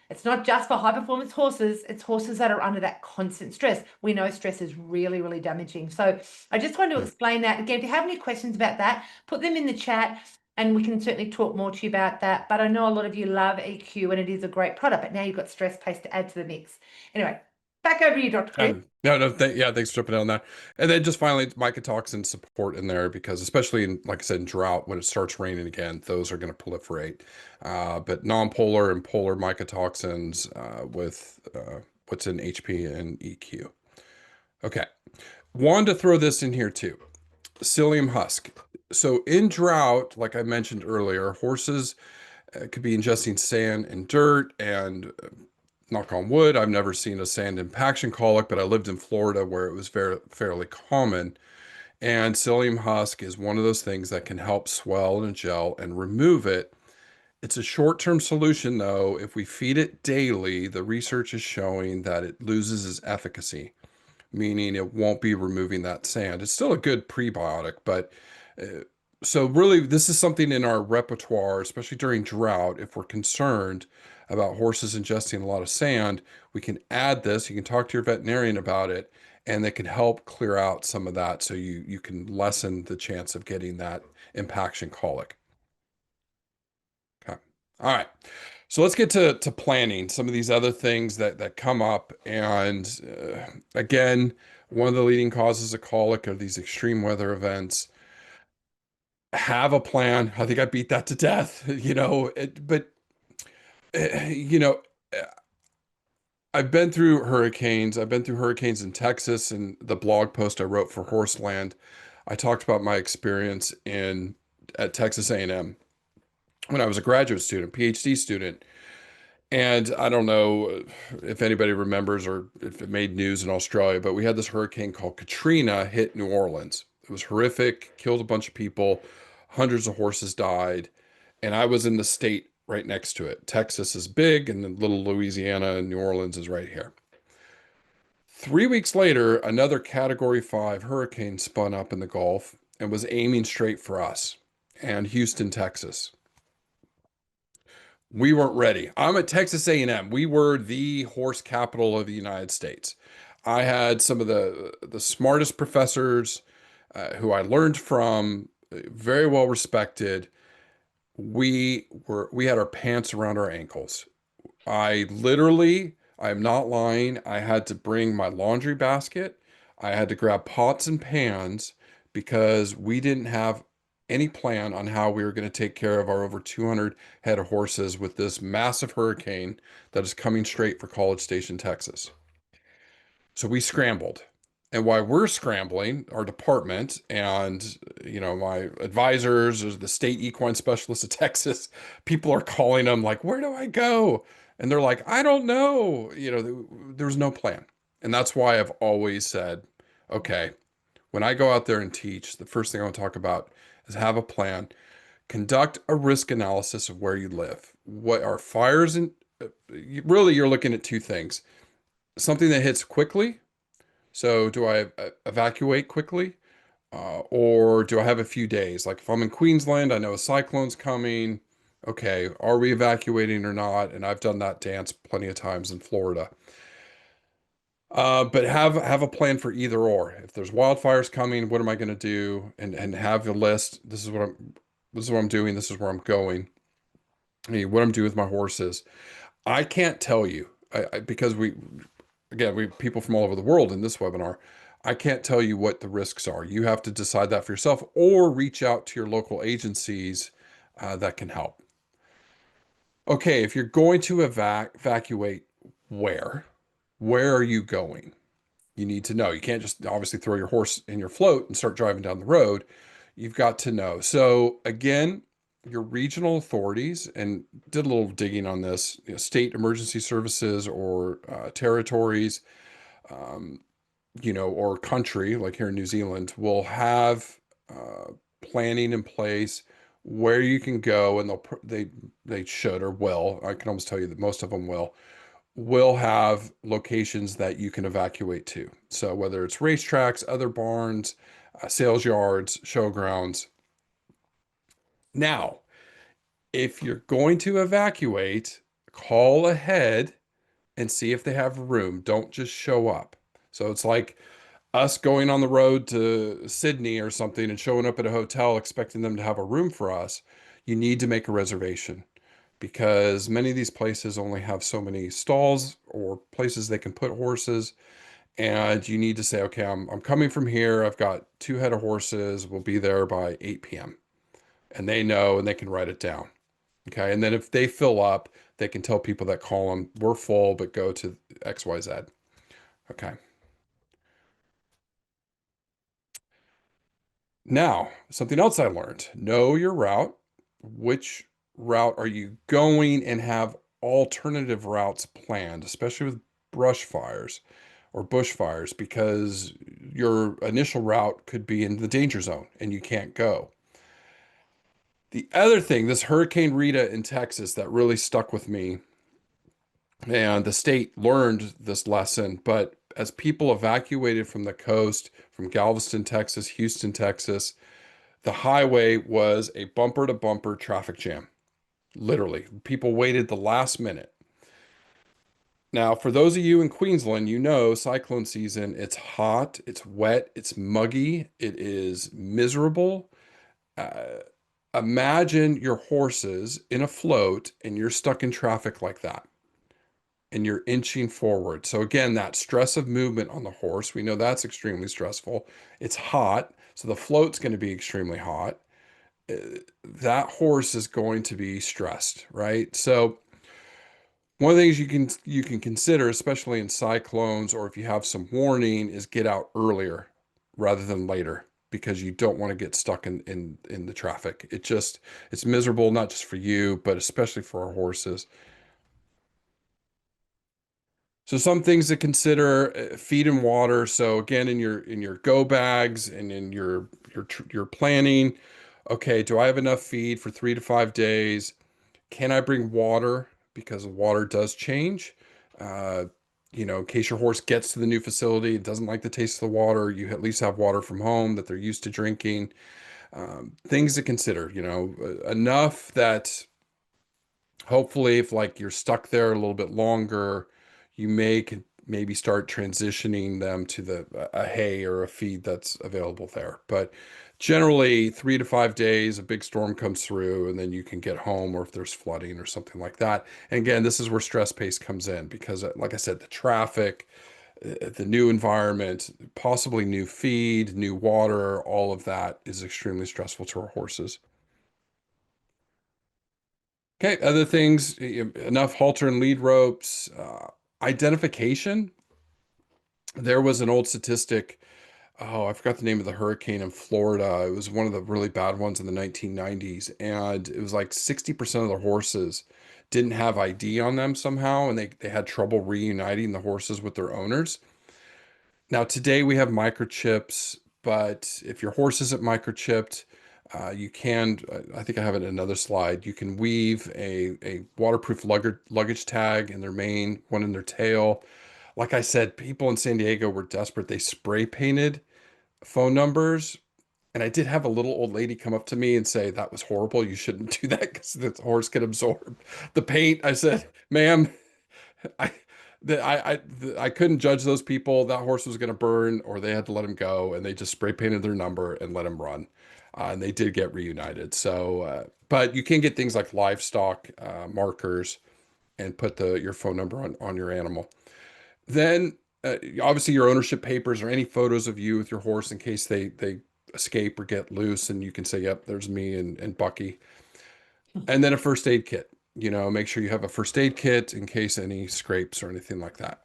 It's not just for high performance horses, it's horses that are under that constant stress. We know stress is really, really damaging. So I just wanted to explain that. Again, if you have any questions about that, put them in the chat and we can certainly talk more to you about that. But I know a lot of you love EQ and it is a great product, but now you've got stress pace to add to the mix. Anyway, back over to you, Dr. Chris. Thanks for jumping on that. And then just finally, mycotoxin support in there, because especially in, like I said, in drought, when it starts raining again, those are going to proliferate. But non-polar and polar mycotoxins with what's in HP and EQ. Okay. Wanted to throw this in here too. Psyllium husk. So in drought, like I mentioned earlier, horses could be ingesting sand and dirt, and knock on wood, I've never seen a sand impaction colic, but I lived in Florida where it was fairly common. And psyllium husk is one of those things that can help swell in a gel and remove it. It's a short-term solution, though. If we feed it daily, the research is showing that it loses its efficacy, meaning it won't be removing that sand. It's still a good prebiotic, but so really this is something in our repertoire, especially during drought. If we're concerned about horses ingesting a lot of sand, we can add this. You can talk to your veterinarian about it, and they can help clear out some of that, so you can lessen the chance of getting that impaction colic. Okay. All right. So let's get to planning some of these other things that come up. And again, one of the leading causes of colic are these extreme weather events. Have a plan. I think I beat that to death, but you know, I've been through hurricanes. I've been through hurricanes in Texas, and the blog post I wrote for Horseland, I talked about my experience at Texas A&M. when I was a graduate student, PhD student. And I don't know if anybody remembers or if it made news in Australia, but we had this hurricane called Katrina hit New Orleans. It was horrific, killed a bunch of people, hundreds of horses died. And I was in the state right next to it. Texas is big, and then little Louisiana and New Orleans is right here. 3 weeks later, another Category 5 hurricane spun up in the Gulf and was aiming straight for us and Houston, Texas. We weren't ready. I'm at Texas A&M. We were the horse capital of the United States. I had some of the smartest professors who I learned from, very well respected. We had our pants around our ankles. I'm not lying, I had to bring my laundry basket. I had to grab pots and pans because we didn't have any plan on how we were going to take care of our over 200 head of horses with this massive hurricane that is coming straight for College Station, Texas. So we scrambled. And while we're scrambling, our department and my advisors, or the state equine specialist of Texas, people are calling them like, "Where do I go?" And they're like, "I don't know." There's no plan. And that's why I've always said, okay, when I go out there and teach, the first thing I want to talk about is have a plan. Conduct a risk analysis of where you live. What are fires and really you're looking at two things. Something that hits quickly. So do I evacuate quickly? Or do I have a few days? Like if I'm in Queensland, I know a cyclone's coming. Okay, are we evacuating or not? And I've done that dance plenty of times in Florida. But have a plan for either or. If there's wildfires coming, what am I going to do? And have a list. This is what I'm doing. This is where I'm going. What I'm doing with my horses. I can't tell you because we people from all over the world in this webinar. I can't tell you what the risks are. You have to decide that for yourself or reach out to your local agencies that can help. Okay, if you're going to evacuate, where are you going? You need to know. You can't just obviously throw your horse in your float and start driving down the road. You've got to know. So again, your regional authorities, and did a little digging on this, state emergency services or territories, or country, like here in New Zealand, will have planning in place where you can go, and they should or will. I can almost tell you that most of them will have locations that you can evacuate to. So whether it's racetracks, other barns, sales yards, showgrounds. Now, if you're going to evacuate, call ahead and see if they have room. Don't just show up. So it's like us going on the road to Sydney or something and showing up at a hotel expecting them to have a room for us. You need to make a reservation because many of these places only have so many stalls or places they can put horses. And you need to say, okay, I'm coming from here. I've got 2 head of horses. We'll be there by 8 p.m. And they know and they can write it down. Okay. And then if they fill up, they can tell people that call them, we're full, but go to XYZ. Okay. Now, something else I learned, know your route. Which route are you going, and have alternative routes planned, especially with brush fires or bushfires, because your initial route could be in the danger zone and you can't go. The other thing, this Hurricane Rita in Texas that really stuck with me, and the state learned this lesson, but as people evacuated from the coast, from Galveston, Texas, Houston, Texas, the highway was a bumper to bumper traffic jam. Literally, people waited the last minute. Now, for those of you in Queensland, cyclone season, it's hot, it's wet, it's muggy, it is miserable. Uh, Imagine your horses in a float and you're stuck in traffic like that and you're inching forward. So again, that stress of movement on the horse, we know that's extremely stressful. It's hot, so the float's going to be extremely hot. That horse is going to be stressed, right? So one of the things you can consider, especially in cyclones or if you have some warning, is get out earlier rather than later. because you don't want to get stuck in the traffic. It's miserable, not just for you, but especially for our horses. So some things to consider: feed and water. So again, in your go bags and in your planning, okay, do I have enough feed for 3 to 5 days? Can I bring water? Because water does change. Uh, in case your horse gets to the new facility, doesn't like the taste of the water, you at least have water from home that they're used to drinking. Things to consider, enough that hopefully if like you're stuck there a little bit longer, you maybe start transitioning them to a hay or a feed that's available there. But generally 3 to 5 days, a big storm comes through and then you can get home, or if there's flooding or something like that. And again, this is where stress pace comes in because like I said, the traffic, the new environment, possibly new feed, new water, all of that is extremely stressful to our horses. Okay, other things, enough halter and lead ropes, identification. There was an old statistic. Oh, I forgot the name of the hurricane in Florida. It was one of the really bad ones in the 1990s. And it was like 60% of the horses didn't have ID on them somehow. And they had trouble reuniting the horses with their owners. Now, today we have microchips, but if your horse isn't microchipped, you can, I think I have it in another slide, you can weave a waterproof luggage tag in their mane, one in their tail. Like I said, people in San Diego were desperate. They spray painted phone numbers. And I did have a little old lady come up to me and say, that was horrible. You shouldn't do that because the horse can absorb the paint. I said, ma'am, I I couldn't judge those people. That horse was going to burn, or they had to let him go, and they just spray painted their number and let him run. And they did get reunited. So, but you can get things like livestock markers and put your phone number on your animal. Then, obviously, your ownership papers or any photos of you with your horse in case they escape or get loose, and you can say, "Yep, there's me and Bucky." And then a first aid kit. Make sure you have a first aid kit in case any scrapes or anything like that.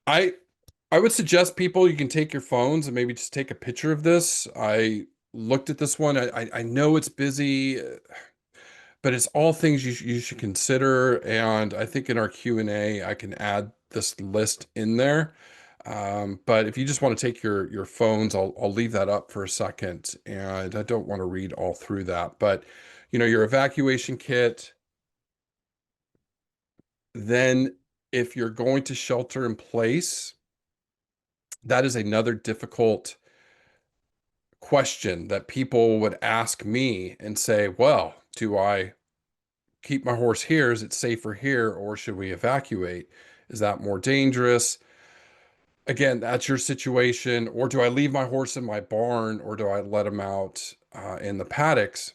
I I would suggest people you can take your phones and maybe just take a picture of this. I looked at this one. I know it's busy, but it's all things you should consider. And I think in our Q&A, I can add this list in there. But if you just want to take your phones, I'll leave that up for a second. And I don't want to read all through that. But your evacuation kit. Then if you're going to shelter in place, that is another difficult question that people would ask me and say, well, do I keep my horse here? Is it safer here, or should we evacuate? Is that more dangerous? Again, that's your situation. Or do I leave my horse in my barn, or do I let him out in the paddocks?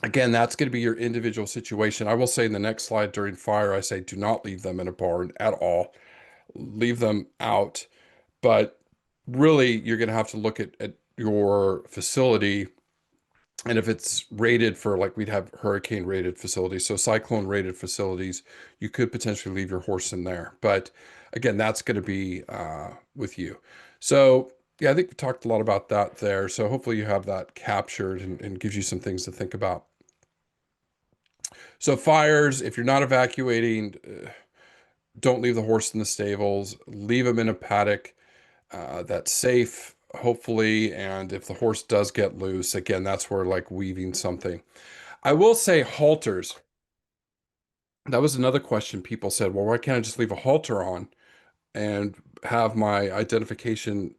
Again, that's going to be your individual situation. I will say in the next slide during fire, I say do not leave them in a barn at all. Leave them out. But really, you're going to have to look at your facility. And if it's rated for, like we'd have hurricane rated facilities, so cyclone rated facilities, you could potentially leave your horse in there. But again, that's going to be with you. So yeah, I think we talked a lot about that there. So hopefully you have that captured and gives you some things to think about. So fires, if you're not evacuating, don't leave the horse in the stables. Leave him in a paddock that's safe, hopefully. And if the horse does get loose, again, that's where like weaving something. I will say halters. That was another question people said, well, why can't I just leave a halter on and have my identification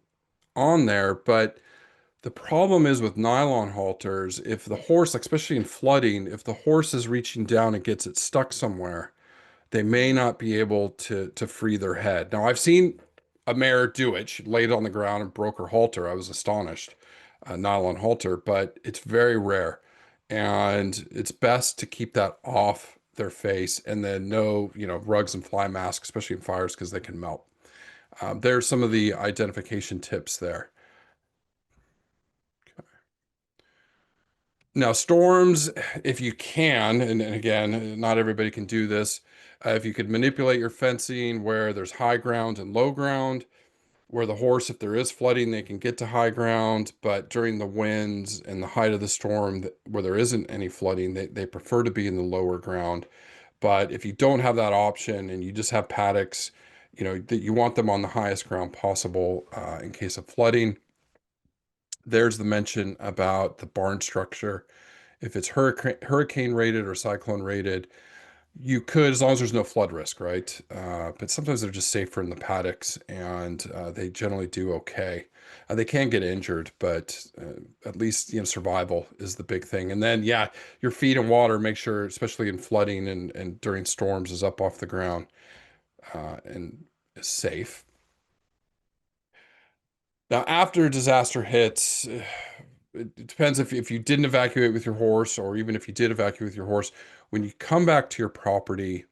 on there? But the problem is with nylon halters, if the horse, especially in flooding, if the horse is reaching down and gets it stuck somewhere, they may not be able to free their head. Now, I've seen a mare do it. She laid on the ground and broke her halter. I was astonished, a nylon halter, but it's very rare. And it's best to keep that off their face, and then no, rugs and fly masks, especially in fires, because they can melt. There's some of the identification tips there. Now, storms, if you can, and again, not everybody can do this, if you could manipulate your fencing where there's high ground and low ground, where the horse, if there is flooding, they can get to high ground, but during the winds and the height of the storm, where there isn't any flooding, they prefer to be in the lower ground. But if you don't have that option and you just have paddocks, that you want them on the highest ground possible in case of flooding. There's the mention about the barn structure. If it's hurricane rated or cyclone rated, you could, as long as there's no flood risk, right? But sometimes they're just safer in the paddocks, and they generally do okay. They can get injured, but at least survival is the big thing. And then, yeah, your feed and water, make sure, especially in flooding and during storms, is up off the ground and is safe. Now, after a disaster hits, it depends if you didn't evacuate with your horse, or even if you did evacuate with your horse. When you come back to your property,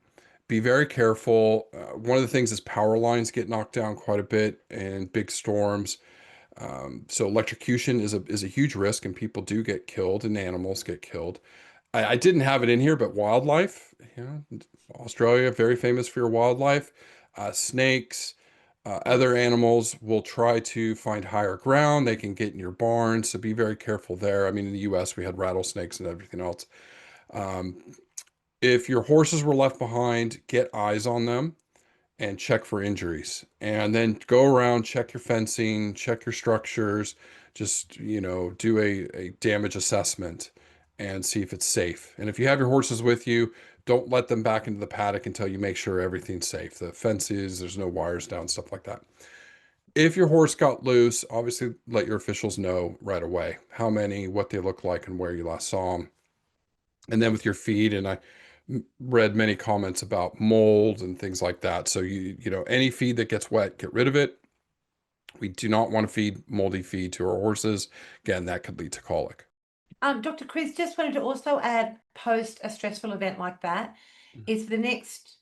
be very careful. One of the things is power lines get knocked down quite a bit in big storms. So electrocution is a huge risk, and people do get killed, and animals get killed. I didn't have it in here, but wildlife, Australia, very famous for your wildlife. Snakes, other animals will try to find higher ground. They can get in your barn, so be very careful there. I mean, in the US, we had rattlesnakes and everything else. Um, if your horses were left behind, get eyes on them and check for injuries. And then go around, check your fencing, check your structures, just, do a damage assessment and see if it's safe. And if you have your horses with you, don't let them back into the paddock until you make sure everything's safe. The fences, there's no wires down, stuff like that. If your horse got loose, obviously let your officials know right away how many, what they look like, and where you last saw them. And then with your feed, and I read many comments about mold and things like that. So any feed that gets wet, get rid of it. We do not want to feed moldy feed to our horses. Again, that could lead to colic. Dr. Chris, just wanted to also add, post a stressful event like that, is the next,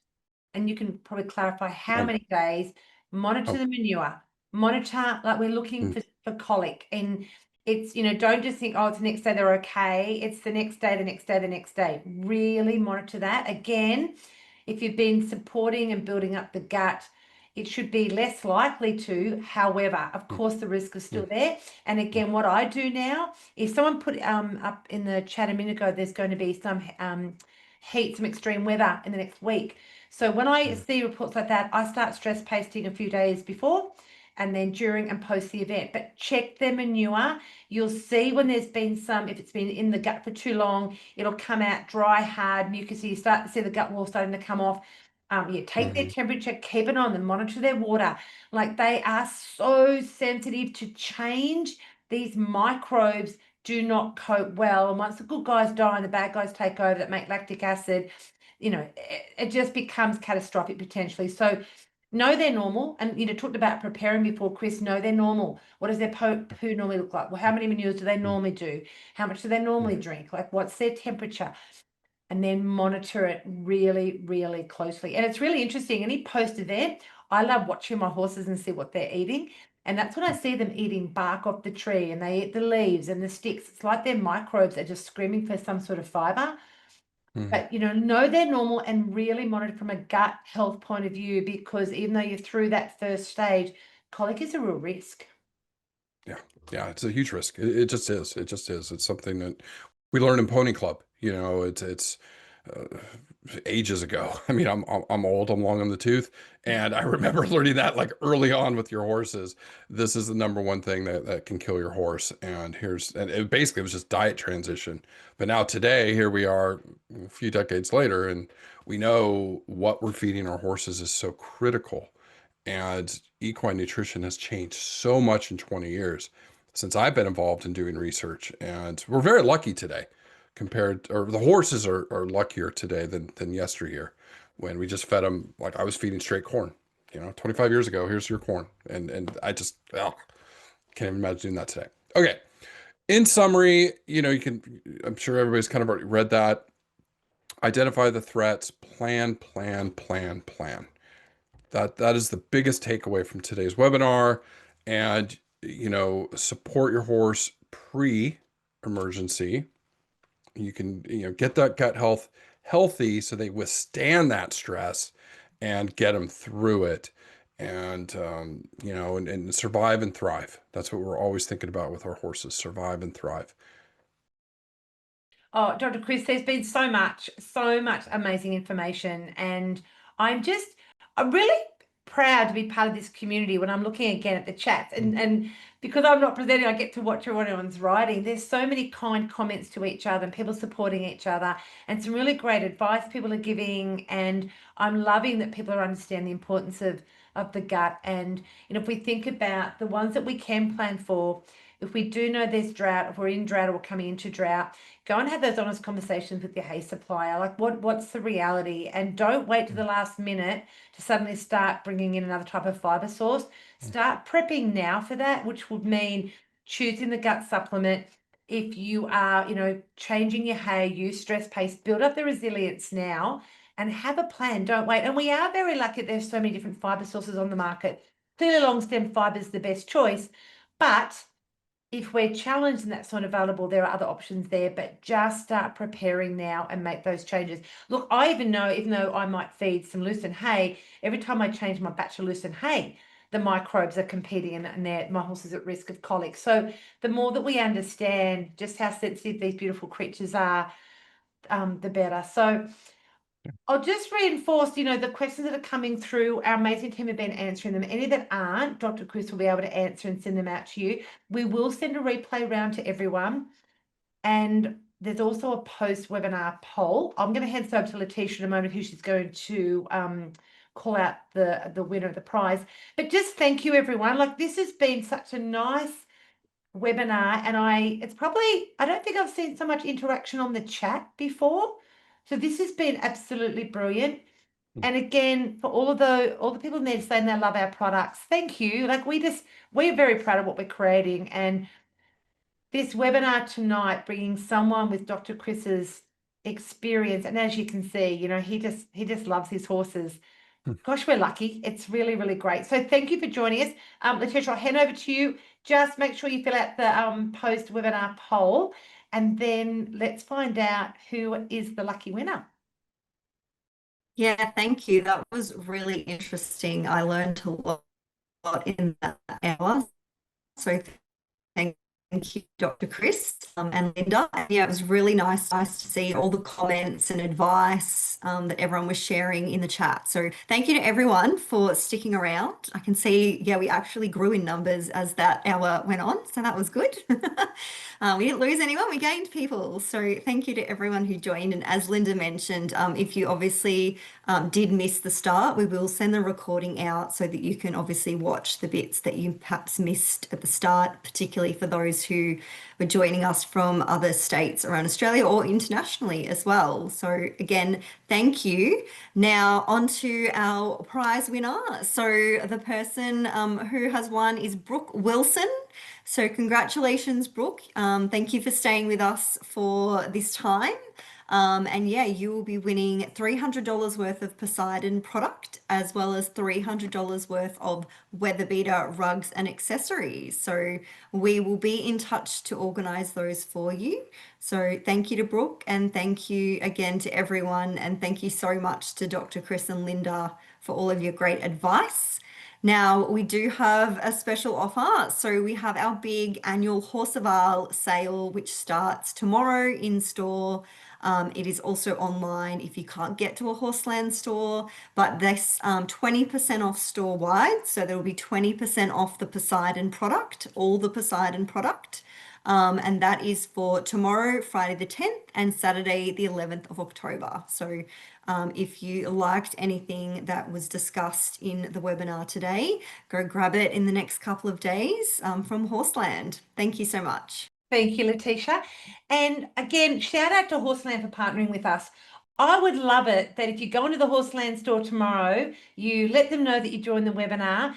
and you can probably clarify how Um, many days, monitor oh, the manure, monitor, like we're looking mm, for colic. And it's, don't just think, oh, it's the next day, they're okay. It's the next day, the next day, the next day. Really monitor that. Again, if you've been supporting and building up the gut, it should be less likely to. However, of mm, course, the risk is still mm, there. And again, what I do now, if someone put up in the chat a minute ago, there's going to be some heat, some extreme weather in the next week. So when I mm, see reports like that, I start stress pasting a few days before and then during and post the event. But check their manure. You'll see when there's been some, if it's been in the gut for too long, it'll come out dry, hard, mucousy. You start to see the gut wall starting to come off. Take their mhm, temperature, keep it on them, monitor their water. Like, they are so sensitive to change. These microbes do not cope well. And once the good guys die and the bad guys take over that make lactic acid, it just becomes catastrophic potentially. So know they're normal. And, talked about preparing before, Chris. Know they're normal. What does their poo normally look like? Well, how many manures do they mm, normally do? How much do they normally mm, drink? Like, what's their temperature? And then monitor it really, really closely. And it's really interesting. Any post event, I love watching my horses and see what they're eating. And that's when I see them eating bark off the tree, and they eat the leaves and the sticks. It's like their microbes are just screaming for some sort of fiber. mhm. But, know they're normal and really monitor from a gut health point of view, because even though you're through that first stage, colic is a real risk. Yeah, yeah, it's a huge risk. It just is. It just is. It's something that we learn in Pony Club. It's uh, ages ago. I mean, I'm old. I'm long on the tooth, and I remember learning that like early on with your horses. This is the number one thing that can kill your horse. And it basically was just diet transition. But now today, here we are, a few decades later, and we know what we're feeding our horses is so critical. And equine nutrition has changed so much in 20 years since I've been involved in doing research. And we're very lucky today or the horses are luckier today than yesteryear, when we just fed them like I was feeding straight corn. 25 years ago, here's your corn. And I just, can't even imagine doing that today. Okay. In summary, I'm sure everybody's kind of already read that. Identify the threats, plan, plan, plan, plan. That is the biggest takeaway from today's webinar. And support your horse pre-emergency. You can get that gut healthy so they withstand that stress and get them through it. and and survive and thrive. That's what we're always thinking about with our horses: survive and thrive. Oh, Dr. Chris, there's been so much amazing information, and I'm really proud to be part of this community when I'm looking again at the chats, and because I'm not presenting, I get to watch what everyone's writing. There's so many kind comments to each other and people supporting each other, and some really great advice people are giving, and I'm loving that people are understanding the importance of the gut. And if we think about the ones that we can plan for, if we do know there's drought, if we're in drought or we're coming into drought, go and have those honest conversations with your hay supplier. Like, what's the reality? And don't wait to the last minute to suddenly start bringing in another type of fiber source. Start prepping now for that, which would mean choosing the gut supplement. If you are, changing your hay, use stress paste, build up the resilience now and have a plan. Don't wait. And we are very lucky that there's so many different fiber sources on the market. Clearly, long stem fiber is the best choice, but if we're challenged and that's not available, there are other options there, but just start preparing now and make those changes. Look, I even know, even though I might feed some lucerne hay, every time I change my batch of lucerne hay, the microbes are competing and my horse is at risk of colic. So the more that we understand just how sensitive these beautiful creatures are, the better. So I'll just reinforce, the questions that are coming through. Our amazing team have been answering them. Any that aren't, Dr. Chris will be able to answer and send them out to you. We will send a replay round to everyone. And there's also a post-webinar poll. I'm going to hand this over to Letitia in a moment, who she's going to call out the winner of the prize. But just thank you, everyone. Like, this has been such a nice webinar, and I don't think I've seen so much interaction on the chat before. So this has been absolutely brilliant. And again, for all the people in there saying they love our products, thank you. Like, we're very proud of what we're creating. And this webinar tonight, bringing someone with Dr. Chris's experience, and as you can see, he just loves his horses. Gosh, we're lucky. It's really, really great. So thank you for joining us. Letitia, I'll hand over to you. Just make sure you fill out the post-webinar poll, and then let's find out who is the lucky winner. Yeah, thank you. That was really interesting. I learned a lot in that hour. So thank you, Dr. Chris and Linda. Yeah, it was really nice to see all the comments and advice that everyone was sharing in the chat. So thank you to everyone for sticking around. I can see, we actually grew in numbers as that hour went on, so that was good. We didn't lose anyone, we gained people. So thank you to everyone who joined. And as Linda mentioned, if you obviously did miss the start, we will send the recording out so that you can obviously watch the bits that you perhaps missed at the start, particularly for those who were joining us from other states around Australia or internationally as well. So again, thank you. Now on to our prize winner. So the person who has won is Brooke Wilson. So congratulations, Brooke. Thank you for staying with us for this time. And you will be winning $300 worth of Poseidon product, as well as $300 worth of Weather Beater rugs and accessories. So we will be in touch to organize those for you. So thank you to Brooke, and thank you again to everyone. And thank you so much to Dr. Chris and Linda for all of your great advice. Now, we do have a special offer. So we have our big annual Horseval sale, which starts tomorrow in store. It is also online if you can't get to a Horseland store, but this 20% off store wide. So there will be 20% off the Poseidon product, all the Poseidon product. And that is for tomorrow, Friday the 10th, and Saturday the 11th of October. So if you liked anything that was discussed in the webinar today, go grab it in the next couple of days from Horseland. Thank you so much. Thank you, Letitia. And again, shout out to Horseland for partnering with us. I would love it that if you go into the Horseland store tomorrow, you let them know that you joined the webinar.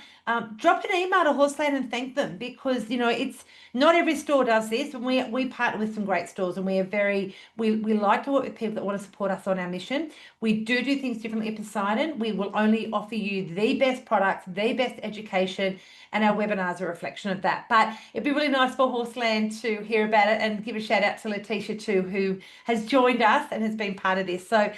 Drop an email to Horseland and thank them, because it's not every store does this, and we partner with some great stores, and we like to work with people that want to support us on our mission. We do things differently at Poseidon. We will only offer you the best products, the best education, and our webinars are a reflection of that. But it'd be really nice for Horseland to hear about it, and give a shout out to Letitia too, who has joined us and has been part of this. So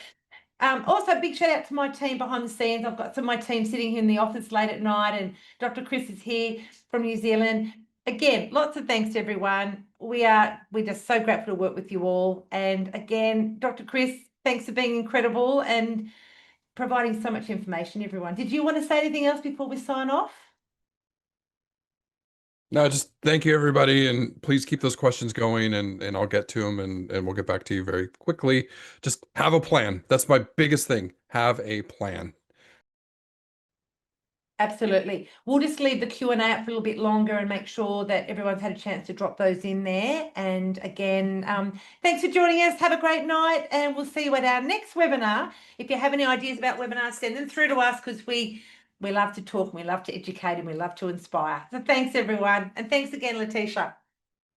Also, big shout out to my team behind the scenes. I've got some of my team sitting here in the office late at night, and Dr. Chris is here from New Zealand. Again, lots of thanks to everyone. We're just so grateful to work with you all. And again, Dr. Chris, thanks for being incredible and providing so much information, everyone. Did you want to say anything else before we sign off? No, just thank you, everybody, and please keep those questions going, and I'll get to them, and we'll get back to you very quickly. Just have a plan. That's my biggest thing. Have a plan. Absolutely. We'll just leave the Q&A up for a little bit longer and make sure that everyone's had a chance to drop those in there. And again, thanks for joining us. Have a great night, and we'll see you at our next webinar. If you have any ideas about webinars, send them through to us, because we love to talk, and we love to educate, and we love to inspire. So thanks, everyone. And thanks again, Letitia.